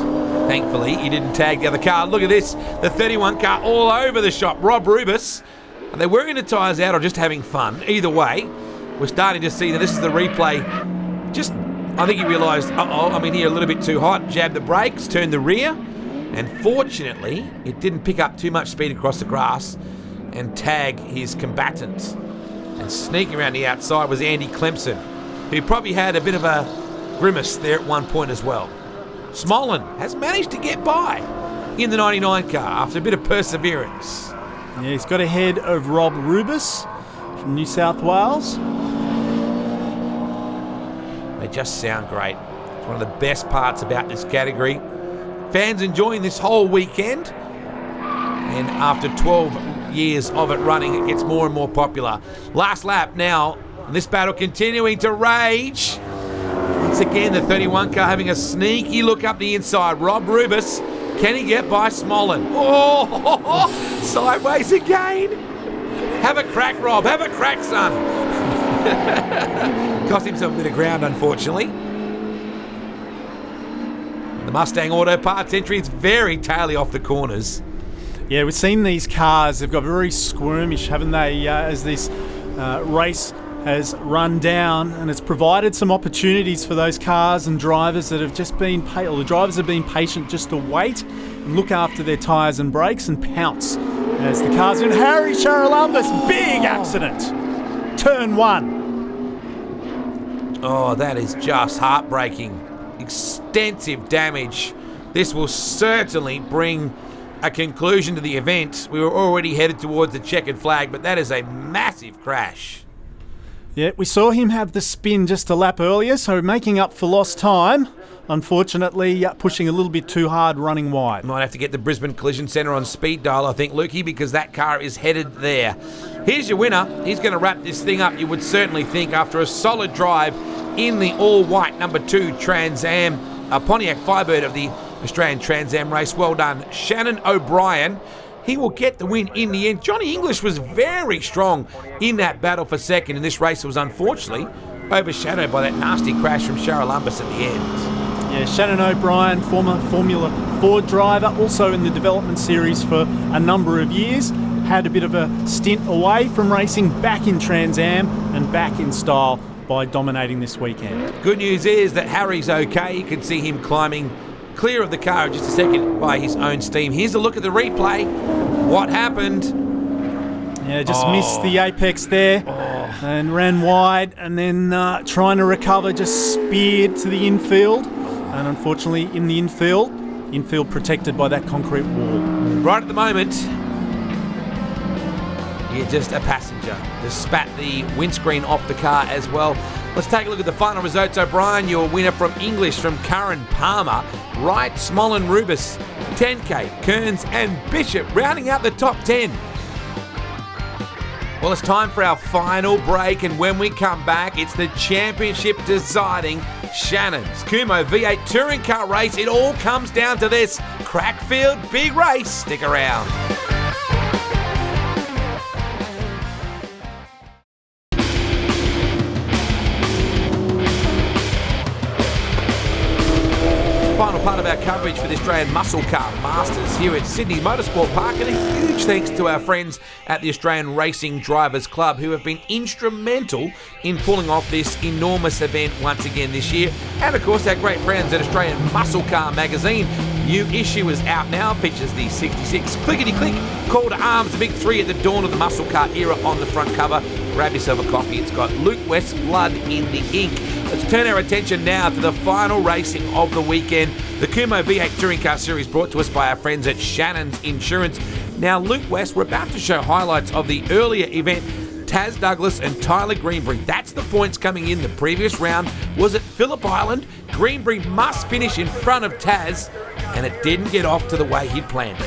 Thankfully, he didn't tag the other car. Look at this, the 31 car all over the shop. Rob Rubis. Are they wearing the tyres out or just having fun? Either way, we're starting to see that this is the replay. I think he realised, I'm in here a little bit too hot. Jabbed the brakes, turned the rear, and fortunately, it didn't pick up too much speed across the grass and tag his combatant. And sneaking around the outside was Andy Clemson, who probably had a bit of a grimace there at one point as well. Smollen has managed to get by in the 99 car after a bit of perseverance. Yeah, he's got ahead of Rob Rubis from New South Wales. They just sound great. It's one of the best parts about this category. Fans enjoying this whole weekend. And after 12 years of it running, it gets more and more popular. Last lap now. And this battle continuing to rage. Once again, the 31 car having a sneaky look up the inside. Rob Rubis. Can he get by Smollen? Oh, sideways again. Have a crack, Rob. Have a crack, son. Cost himself a bit of ground, unfortunately. The Mustang Auto Parts entry is very taily off the corners. Yeah, we've seen these cars. They've got very squirmish, haven't they, as this race has run down, and it's provided some opportunities for those cars and drivers that have just been the drivers have been patient just to wait and look after their tyres and brakes and pounce as the cars in. Harry Charalampus, big accident, turn 1. Oh, that is just heartbreaking. Extensive damage. This will certainly bring a conclusion to the event. We were already headed towards the checkered flag, but that is a massive crash. Yeah, we saw him have the spin just a lap earlier, so making up for lost time. Unfortunately, pushing a little bit too hard, running wide. Might have to get the Brisbane Collision Centre on speed dial, I think, Lukey, because that car is headed there. Here's your winner. He's going to wrap this thing up, you would certainly think, after a solid drive in the all-white number 2 TransAm, Pontiac Firebird of the Australian TransAm race. Well done, Shannon O'Brien. He will get the win in the end. Johnny English was very strong in that battle for second, and this race was unfortunately overshadowed by that nasty crash from Charalampus at the end. Yeah, Shannon O'Brien, former Formula Ford driver, also in the development series for a number of years, had a bit of a stint away from racing, back in Trans-Am and back in style by dominating this weekend. Good news is that Harry's okay. You can see him climbing clear of the car in just a second by his own steam. Here's a look at the replay. What happened? Yeah, just missed the apex there and ran wide, and then trying to recover, just speared to the infield, and unfortunately in the infield protected by that concrete wall. Right at the moment, you're just a passenger. Just spat the windscreen off the car as well. Let's take a look at the final results. O'Brien, your winner from English, from Curran Palmer. Wright, Smollen, Rubis, 10K, Kearns and Bishop rounding out the top 10. Well, it's time for our final break, and when we come back, it's the championship deciding Shannon's Kumho V8 touring car race. It all comes down to this. Crackfield big race. Stick around. Final part of our coverage for the Australian Muscle Car Masters here at Sydney Motorsport Park, and a huge thanks to our friends at the Australian Racing Drivers Club, who have been instrumental in pulling off this enormous event once again this year. And of course our great friends at Australian Muscle Car Magazine. New issue is out now, features the 66 clickety-click call to arms, the big 3 at the dawn of the muscle car era on the front cover. Grab yourself a coffee. It's got Luke West's blood in the ink. Let's turn our attention now to the final racing of the weekend. The Kumho V8 Touring Car Series, brought to us by our friends at Shannon's Insurance. Now, Luke West, we're about to show highlights of the earlier event. Taz Douglas and Tyler Greenbury. That's the points coming in the previous round. Was at Phillip Island. Greenbury must finish in front of Taz, and it didn't get off to the way he'd planned.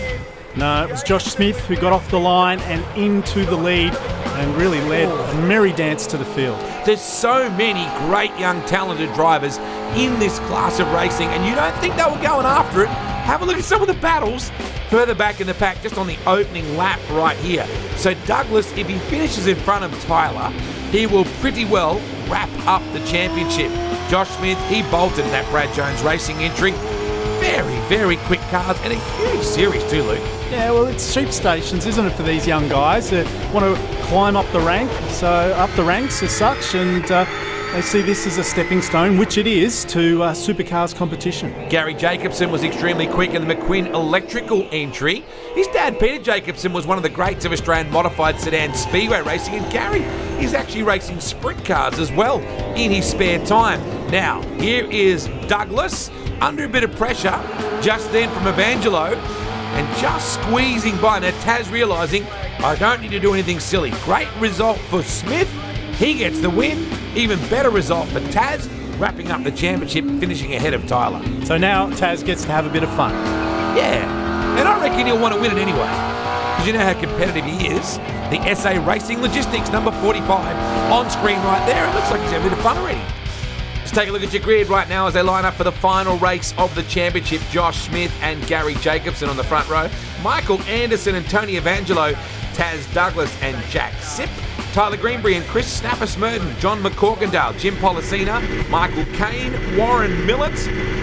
No, it was Josh Smith who got off the line and into the lead and really led a merry dance to the field. There's so many great young talented drivers in this class of racing, and you don't think they were going after it. Have a look at some of the battles further back in the pack, just on the opening lap right here. So Douglas, if he finishes in front of Tyler, he will pretty well wrap up the championship. Josh Smith, he bolted in that Brad Jones Racing entry. Very, very quick cars and a huge series too, Luke. Yeah, well, it's sheep stations, isn't it, for these young guys that want to climb up the ranks as such, and they see this as a stepping stone, which it is, to supercars competition. Gary Jacobson was extremely quick in the McQueen electrical entry. His dad, Peter Jacobson, was one of the greats of Australian modified sedan speedway racing, and Gary is actually racing sprint cars as well in his spare time. Now, here is Douglas under a bit of pressure just then from Evangelo, and just squeezing by. Now Taz realising, I don't need to do anything silly. Great result for Smith. He gets the win. Even better result for Taz, wrapping up the championship, finishing ahead of Tyler. So now Taz gets to have a bit of fun. Yeah, and I reckon he'll want to win it anyway, because you know how competitive he is. The SA Racing Logistics, number 45, on screen right there. It looks like he's having a bit of fun already. Let's take a look at your grid right now as they line up for the final race of the championship. Josh Smith and Gary Jacobson on the front row. Michael Anderson and Tony Evangelo, Taz Douglas and Jack Sipp. Tyler Greenbury and Chris Snapper-Smurden, John McCorkindale, Jim Policina, Michael Caine, Warren Millett,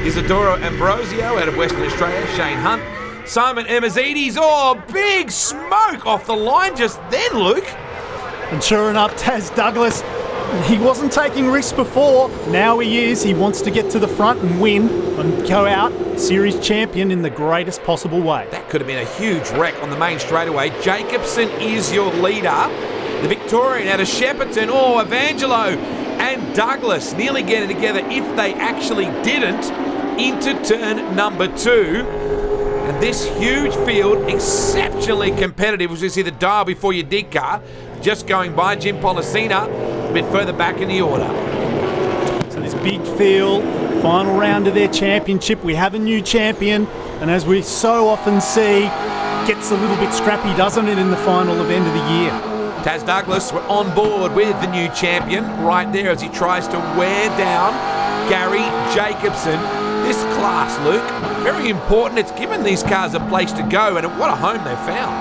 Isidoro Ambrosio out of Western Australia, Shane Hunt, Simon Ermazides. Oh, big smoke off the line just then, Luke. And sure enough, Taz Douglas, he wasn't taking risks before. Now he is. He wants to get to the front and win and go out series champion in the greatest possible way. That could have been a huge wreck on the main straightaway. Jacobson is your leader. The Victorian out of Shepparton. Oh, Evangelo and Douglas nearly getting together if they actually didn't into turn number 2. And this huge field, exceptionally competitive, as you see the dial before your dig car, just going by Jim Policina, a bit further back in the order. So this big field, final round of their championship, we have a new champion, and as we so often see, gets a little bit scrappy, doesn't it, in the final event of the year. Taz Douglas on board with the new champion right there as he tries to wear down Gary Jacobson. This class, Luke, very important. It's given these cars a place to go, and what a home they've found.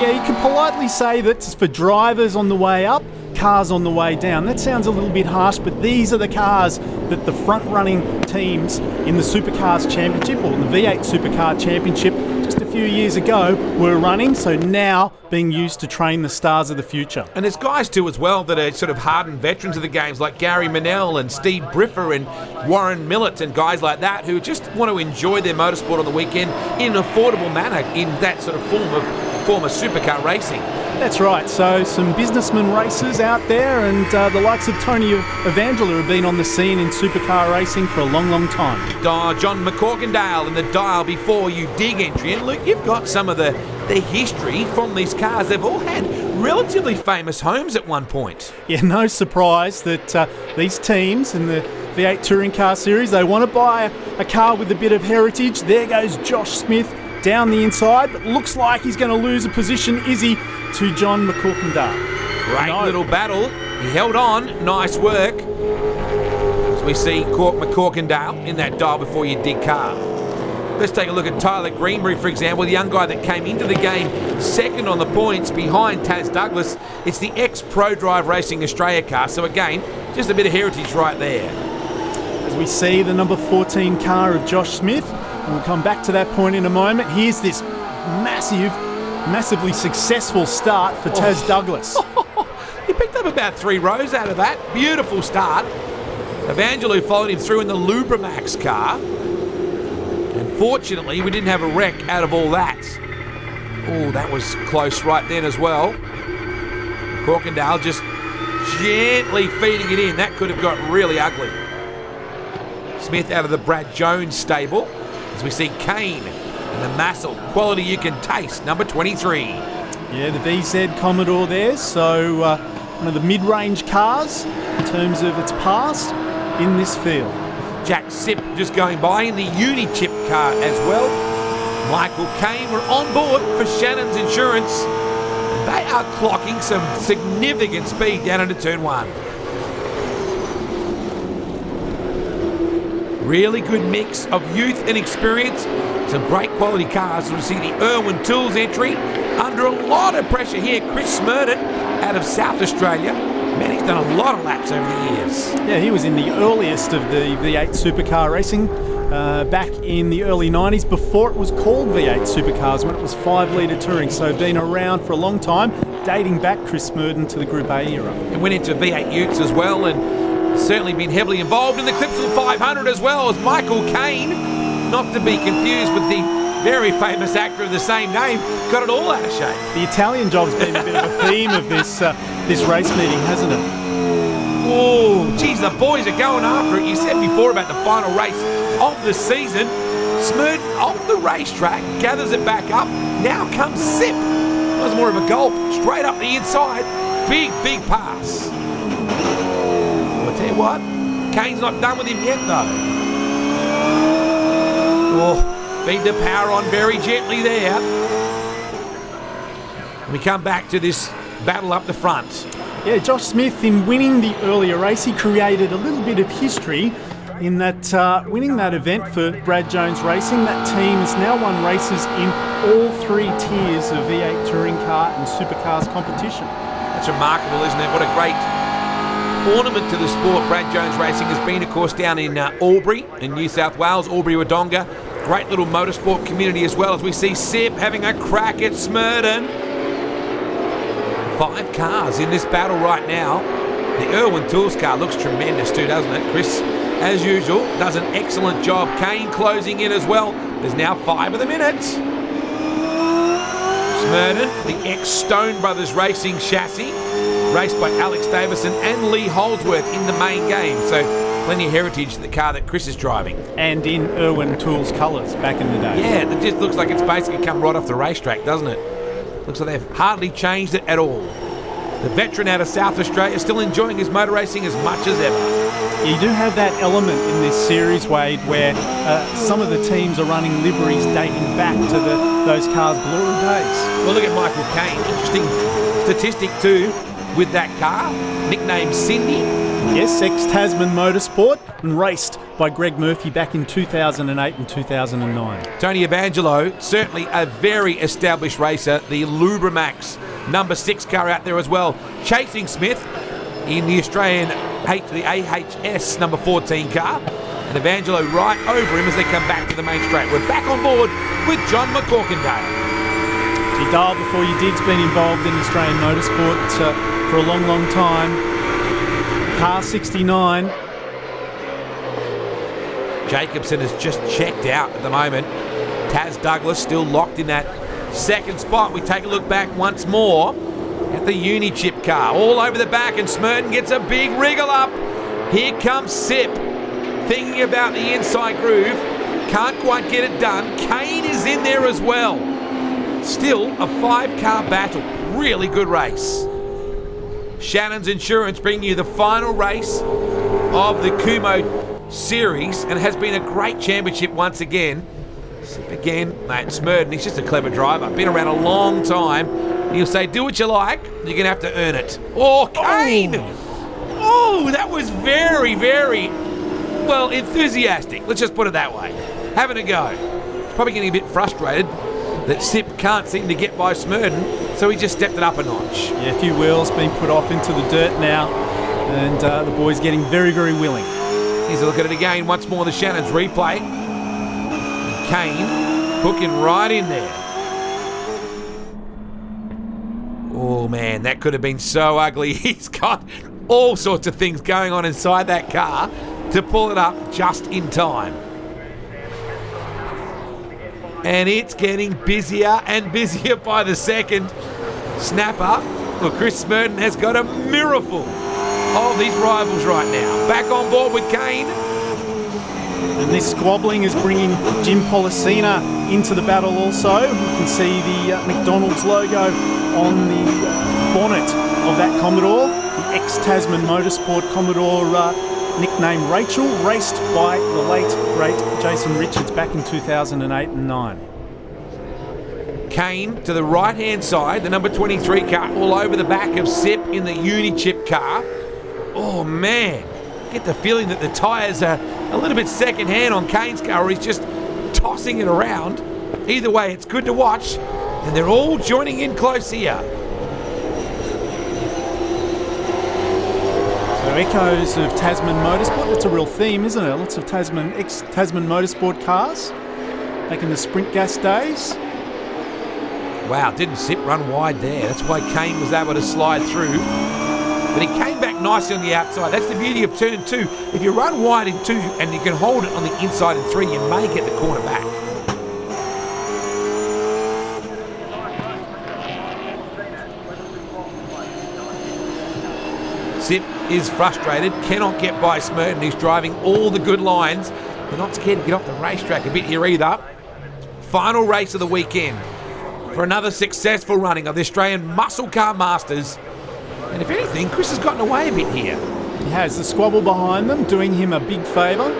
Yeah, you can politely say that it's for drivers on the way up, cars on the way down. That sounds a little bit harsh, but these are the cars that the front-running teams in the Supercars Championship, or in the V8 Supercar Championship, just a few years ago, were running, so now being used to train the stars of the future. And there's guys too as well that are sort of hardened veterans of the games, like Gary Manell and Steve Briffer and Warren Millett and guys like that, who just want to enjoy their motorsport on the weekend in an affordable manner in that sort of form of supercar racing. That's right, so some businessman racers out there, and the likes of Tony Evangelo have been on the scene in supercar racing for a long, long time. John McCorkindale in the dial before you dig entry. And Luke, you've got some of the history from these cars. They've all had relatively famous homes at one point. Yeah, no surprise that these teams in the V8 Touring Car Series, they want to buy a car with a bit of heritage. There goes Josh Smith down the inside, but looks like he's going to lose a position, is he, to John McCorkindale. Great little battle. He held on. Nice work. As we see McCorkindale in that dial before you dig car. Let's take a look at Tyler Greenbury, for example, the young guy that came into the game second on the points behind Taz Douglas. It's the ex-Pro Drive Racing Australia car, so again, just a bit of heritage right there. As we see the number 14 car of Josh Smith, and we'll come back to that point in a moment. Here's this massively successful start for Taz Douglas. He picked up about 3 rows out of that. Beautiful start. Evangelo followed him through in the Lubramax car. Unfortunately, we didn't have a wreck out of all that. Oh, that was close right then as well. Corkindale just gently feeding it in. That could have got really ugly. Smith out of the Brad Jones stable. As we see Caine and the Massel. Quality you can taste, number 23. Yeah, the VZ Commodore there. So one of the mid-range cars in terms of its past in this field. Jack Sipp just going by in the Uni-Chip car as well. Michael Caine were on board for Shannon's Insurance. They are clocking some significant speed down into turn 1. Really good mix of youth and experience. Some great quality cars. We'll see the Irwin Tools entry. Under a lot of pressure here, Chris Smurden out of South Australia. Man, he's done a lot of laps over the years. Yeah, he was in the earliest of the V8 supercar racing back in the early 90s, before it was called V8 supercars, when it was 5-litre touring. So been around for a long time, dating back, Chris Smurden, to the Group A era. And went into V8 Utes as well, and certainly been heavily involved in the Clipsal 500 as well as Michael Caine, not to be confused with the very famous actor of the same name. Got it all out of shape. The Italian job's been a bit of a theme of this race meeting, hasn't it? Oh, geez, the boys are going after it. You said before about the final race of the season. Smurden off the racetrack, gathers it back up. Now comes Sip. That was more of a gulp, straight up the inside. Big pass. I'll tell you what, Kane's not done with him yet though. Oh, feed the power on very gently there. We come back to this battle up the front. Yeah, Josh Smith, in winning the earlier race, he created a little bit of history in that winning that event for Brad Jones Racing. That team has now won races in all 3 tiers of V8 touring car and supercars competition. That's remarkable, isn't it? What a great ornament to the sport Brad Jones Racing has been, of course, down in Albury in New South Wales, Albury-Wodonga. Great little motorsport community as well, as we see Sip having a crack at Smurden. 5 cars in this battle right now. The Irwin Tools car looks tremendous too, doesn't it? Chris, as usual, does an excellent job. Caine closing in as well. There's now 5 of them in it. Smurden, the ex-Stone Brothers Racing chassis, raced by Alex Davison and Lee Holdsworth in the main game. So plenty of heritage to the car that Chris is driving. And in Irwin Tools colours back in the day. Yeah, it just looks like it's basically come right off the racetrack, doesn't it? Looks like they've hardly changed it at all. The veteran out of South Australia is still enjoying his motor racing as much as ever. You do have that element in this series, Wade, where some of the teams are running liveries dating back to those cars' glory days. Well, look at Michael Caine. Interesting statistic too with that car, nicknamed Cindy. Yes, ex-Tasman Motorsport, and raced by Greg Murphy back in 2008 and 2009. Tony Evangelo, certainly a very established racer. The Lubramax number 6 car out there as well, chasing Smith in the Australian the AHS number 14 car. And Evangelo right over him as they come back to the main straight. We're back on board with John McCorkindale. Gee, Dale, before you did's been involved in Australian motorsport for a long, long time. Car 69. Jacobson has just checked out at the moment. Taz Douglas still locked in that second spot. We take a look back once more at the Unichip car. All over the back, and Smurden gets a big wriggle up. Here comes Sip, thinking about the inside groove. Can't quite get it done. Caine is in there as well. Still a 5-car battle. Really good race. Shannon's Insurance bringing you the final race of the Kumho series, and it has been a great championship once again. Again, mate, Smurden, he's just a clever driver. Been around a long time. He'll say, do what you like, you're going to have to earn it. Oh, Caine! Oh, that was very, very, well, enthusiastic. Let's just put it that way. Having a go. He's probably getting a bit frustrated that Sip can't seem to get by Smurden, so he just stepped it up a notch. Yeah, a few wheels being put off into the dirt now, and the boys getting very, very willing. Here's a look at it again, once more, the Shannon's replay. Caine hooking right in there. Oh man, that could have been so ugly. He's got all sorts of things going on inside that car to pull it up just in time. And it's getting busier and busier by the second. Snapper. Well, Chris Smurden has got a mirrorful of these rivals right now. Back on board with Caine. And this squabbling is bringing Jim Policina into the battle also. You can see the McDonald's logo on the bonnet of that Commodore. The ex-Tasman Motorsport Commodore nicknamed Rachel, raced by the late, great Jason Richards back in 2008 and 9. Caine to the right-hand side, the number 23 car, all over the back of Sip in the Unichip car. Oh, man. Get the feeling that the tyres are a little bit second-hand on Caine's car, or he's just tossing it around. Either way, it's good to watch, and they're all joining in close here. echoes of Tasman Motorsport. That's a real theme, isn't it? Lots of Tasman Motorsport cars back in the sprint gas days. Wow, didn't Sip run wide there. That's why Kane was able to slide through. But he came back nicely on the outside. That's the beauty of turn 2. If you run wide in 2 and you can hold it on the inside in 3, you may get the corner back. Sip is frustrated, cannot get by Smerton. He's driving all the good lines. They're not scared to get off the racetrack a bit here either. Final race of the weekend for another successful running of the Australian Muscle Car Masters. And if anything, Chris has gotten away a bit here. He has. The squabble behind them doing him a big favour.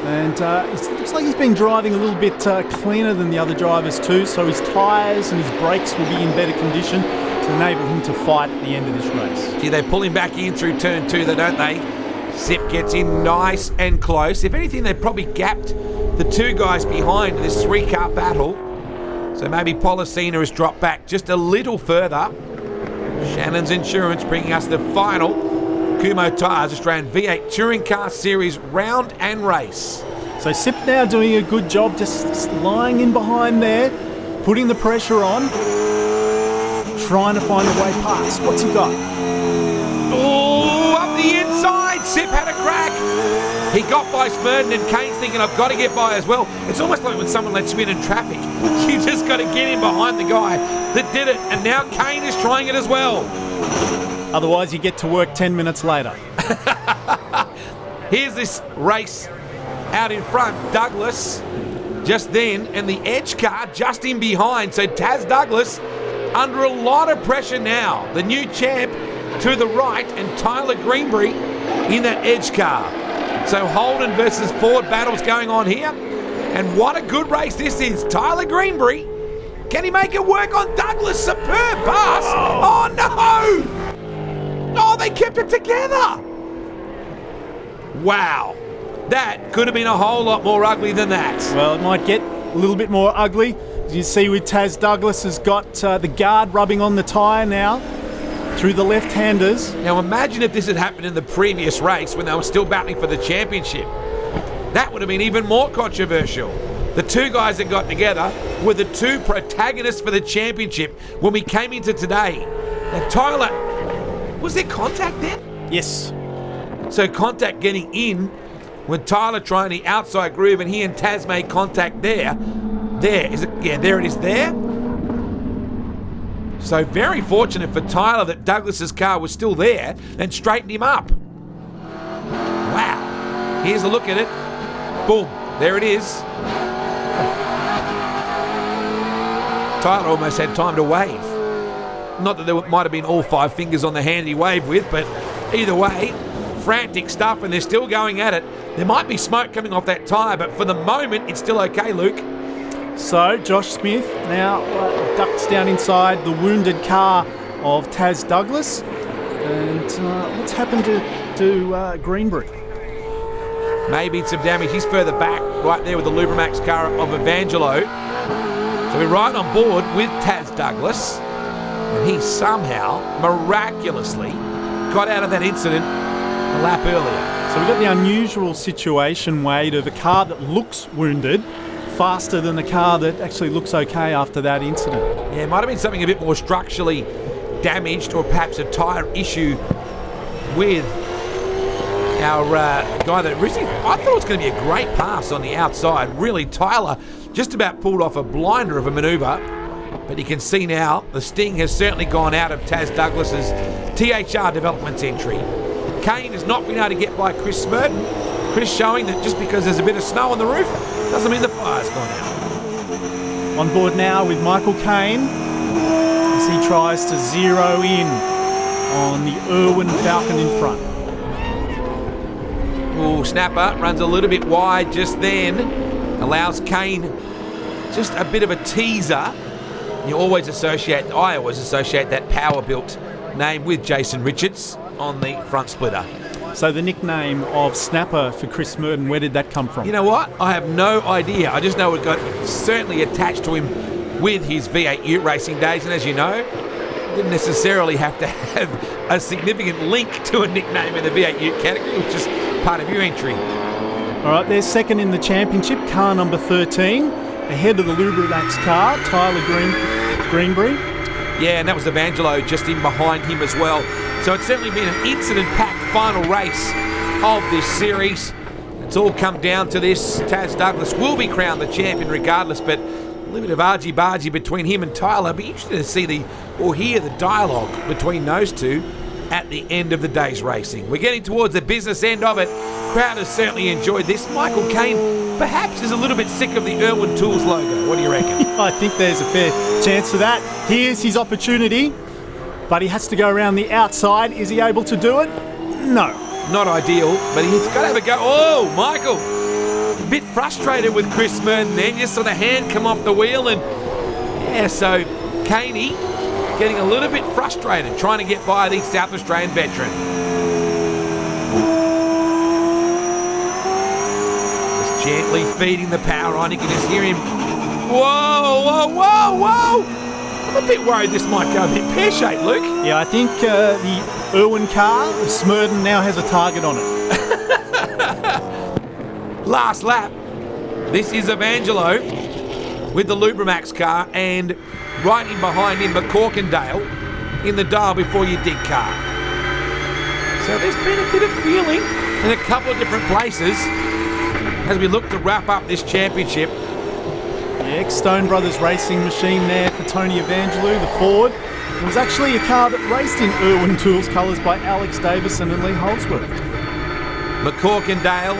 And it looks like he's been driving a little bit cleaner than the other drivers too, so his tyres and his brakes will be in better condition to enable him to fight at the end of this race. Gee, they pull him back in through turn 2, don't they? Sip gets in nice and close. If anything, they probably gapped the 2 guys behind in this 3-car battle. So maybe Policina has dropped back just a little further. Shannon's Insurance bringing us the final Kumho Tyres Australian V8 Touring Car Series round and race. So Sip now doing a good job, just lying in behind there, putting the pressure on, trying to find a way past. What's he got? Oh, up the inside. Sip had a crack. He got by Smerton, and Kane's thinking, I've got to get by as well. It's almost like when someone lets you in traffic. You just got to get in behind the guy that did it. And now Kane is trying it as well. Otherwise, you get to work 10 minutes later. Here's this race out in front. Douglas just then, and the Edge car just in behind. So Taz Douglas under a lot of pressure now. The new champ to the right, and Tyler Greenbury in that Edge car. So Holden versus Ford battles going on here. And what a good race this is. Tyler Greenbury, can he make it work on Douglas? Superb pass. Oh no! Oh, they kept it together. Wow. That could have been a whole lot more ugly than that. Well, it might get a little bit more ugly. As you see with Taz Douglas has got the guard rubbing on the tyre now through the left-handers. Now imagine if this had happened in the previous race when they were still battling for the championship. That would have been even more controversial. The 2 guys that got together were the 2 protagonists for the championship when we came into today. Now Tyler, was there contact then? Yes. So contact getting in with Tyler trying the outside groove, and he and Taz made contact there. There, is it? Yeah, there it is there. So very fortunate for Tyler that Douglas's car was still there and straightened him up. Wow. Here's a look at it. Boom. There it is. Tyler almost had time to wave. Not that there might have been all 5 fingers on the hand he waved with, but either way, frantic stuff, and they're still going at it. There might be smoke coming off that tyre, but for the moment, it's still okay, Luke. So Josh Smith now ducks down inside the wounded car of Taz Douglas. And what's happened to Greenbury? Maybe some damage. He's further back, right there with the Lubrimax car of Evangelo. So we're right on board with Taz Douglas. And he somehow, miraculously, got out of that incident a lap earlier. So we've got the unusual situation, Wade, of a car that looks wounded faster than a car that actually looks okay after that incident. Yeah, it might have been something a bit more structurally damaged, or perhaps a tyre issue with our guy that originally, I thought it was going to be a great pass on the outside. Really, Tyler just about pulled off a blinder of a manoeuvre, but you can see now the sting has certainly gone out of Taz Douglas's THR development entry. Kane has not been able to get by Chris Smerton. Chris showing that just because there's a bit of snow on the roof doesn't mean the fire's gone out. On board now with Michael Kane as he tries to zero in on the Irwin Falcon in front. Oh, Snapper runs a little bit wide just then. Allows Kane just a bit of a teaser. I always associate that power-built name with Jason Richards on the front splitter. So the nickname of Snapper for Chris Smerton, where did that come from? You know what? I have no idea. I just know it got certainly attached to him with his V8 Ute racing days. And as you know, didn't necessarily have to have a significant link to a nickname in the V8 Ute category. It was just part of your entry. All right, they're second in the championship, car number 13, ahead of the Lubrimax car, Tyler Greenbury. Yeah, and that was Evangelo just in behind him as well. So it's certainly been an incident-packed final race of this series. It's all come down to this. Taz Douglas will be crowned the champion regardless, but a little bit of argy-bargy between him and Tyler. Be interested to see hear the dialogue between those two at the end of the day's racing. We're getting towards the business end of it. Crowd has certainly enjoyed this. Michael Caine perhaps is a little bit sick of the Irwin Tools logo. What do you reckon? I think there's a fair chance for that. Here's his opportunity, but he has to go around the outside. Is he able to do it? No. Not ideal, but he's got to have a go. Oh, Michael, a bit frustrated with Chris Merton then. Just saw the hand come off the wheel, and yeah, so Caney getting a little bit frustrated trying to get by the South Australian veteran. Just gently feeding the power on. You can just hear him. Whoa, whoa, whoa, whoa! I'm a bit worried this might go a bit pear-shaped, Luke. Yeah, I think the Irwin car of Smurden now has a target on it. Last lap. This is Evangelo with the Lubrimax car, and right in behind him, McCorkindale in the dial before you dig car. So there's been a bit of feeling in a couple of different places as we look to wrap up this championship. The ex-Stone Brothers racing machine there for Tony Evangelou, the Ford. It was actually a car that raced in Irwin Tools colours by Alex Davison and Lee Holsworth. McCorkindale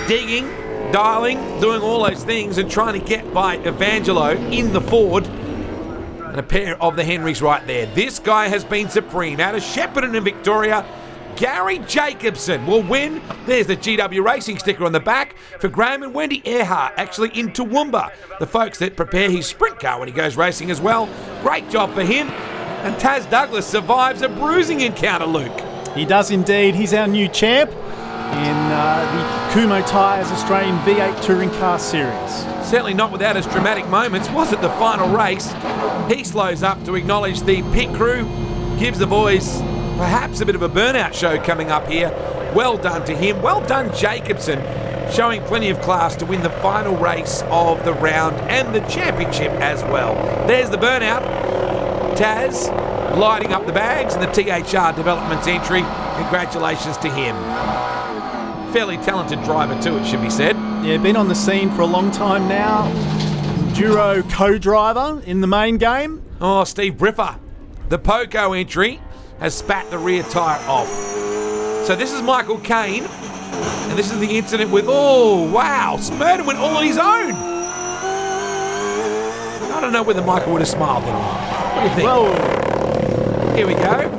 digging, dialing, doing all those things and trying to get by Evangelo in the Ford. And a pair of the Henrys right there. This guy has been supreme. Out of Shepparton and Victoria, Gary Jacobson will win. There's the GW Racing sticker on the back for Graham and Wendy Earhart, actually in Toowoomba, the folks that prepare his sprint car when he goes racing as well. Great job for him. And Taz Douglas survives a bruising encounter, Luke. He does indeed. He's our new champ in the Kumho Tyres Australian V8 Touring Car Series. Certainly not without its dramatic moments. Was it the final race? He slows up to acknowledge the pit crew, gives the boys perhaps a bit of a burnout show coming up here. Well done to him. Well done, Jacobson, showing plenty of class to win the final race of the round and the championship as well. There's the burnout. Taz lighting up the bags and the THR Developments entry. Congratulations to him. Fairly talented driver too, it should be said. Yeah, been on the scene for a long time now. Enduro co-driver in the main game. Oh, Steve Briffer. The Poco entry has spat the rear tyre off. So this is Michael Caine, and this is the incident with, oh, wow, Smurden went all on his own. I don't know whether Michael would have smiled at him. What do you think? Well, here we go.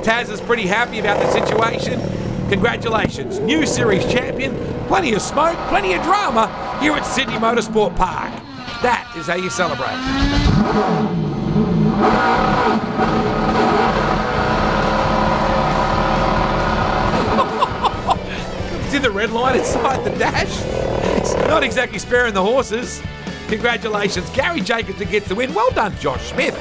Taz is pretty happy about the situation. Congratulations, new series champion. Plenty of smoke, plenty of drama here at Sydney Motorsport Park. That is how you celebrate. See the red line inside the dash? It's not exactly sparing the horses. Congratulations, Gary Jacobson gets the win. Well done, Josh Smith.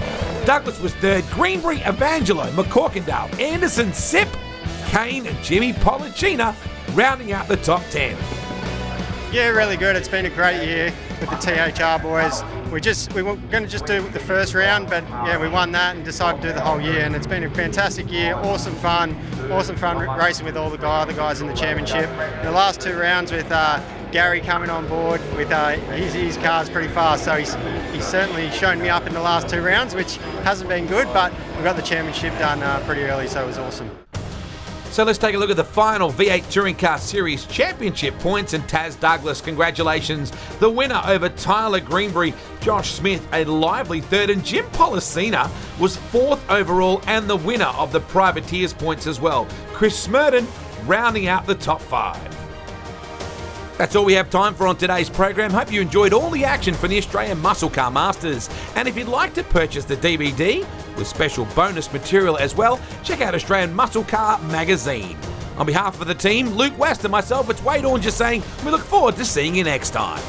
Douglas was third. Greenbury, Evangelo, McCorkindale, Anderson, Sipp, Caine and Jimmy Pollicina rounding out the top 10. Yeah, really good. It's been a great year with the THR boys. We were going to just do the first round, but yeah, we won that and decided to do the whole year. And it's been a fantastic year. Awesome fun racing with all the other guys in the championship. In the last two rounds with Gary coming on board with his car's pretty fast, so he's certainly shown me up in the last two rounds, which hasn't been good, but we got the championship done pretty early, so it was awesome. So let's take a look at the final V8 Touring Car Series Championship points, and Taz Douglas, congratulations, the winner over Tyler Greenbury. Josh Smith, a lively third, and Jim Pollicina was fourth overall and the winner of the Privateers points as well. Chris Smurden rounding out the top 5. That's all we have time for on today's program. Hope you enjoyed all the action from the Australian Muscle Car Masters. And if you'd like to purchase the DVD with special bonus material as well, check out Australian Muscle Car Magazine. On behalf of the team, Luke West and myself, it's Wade Orn just saying we look forward to seeing you next time.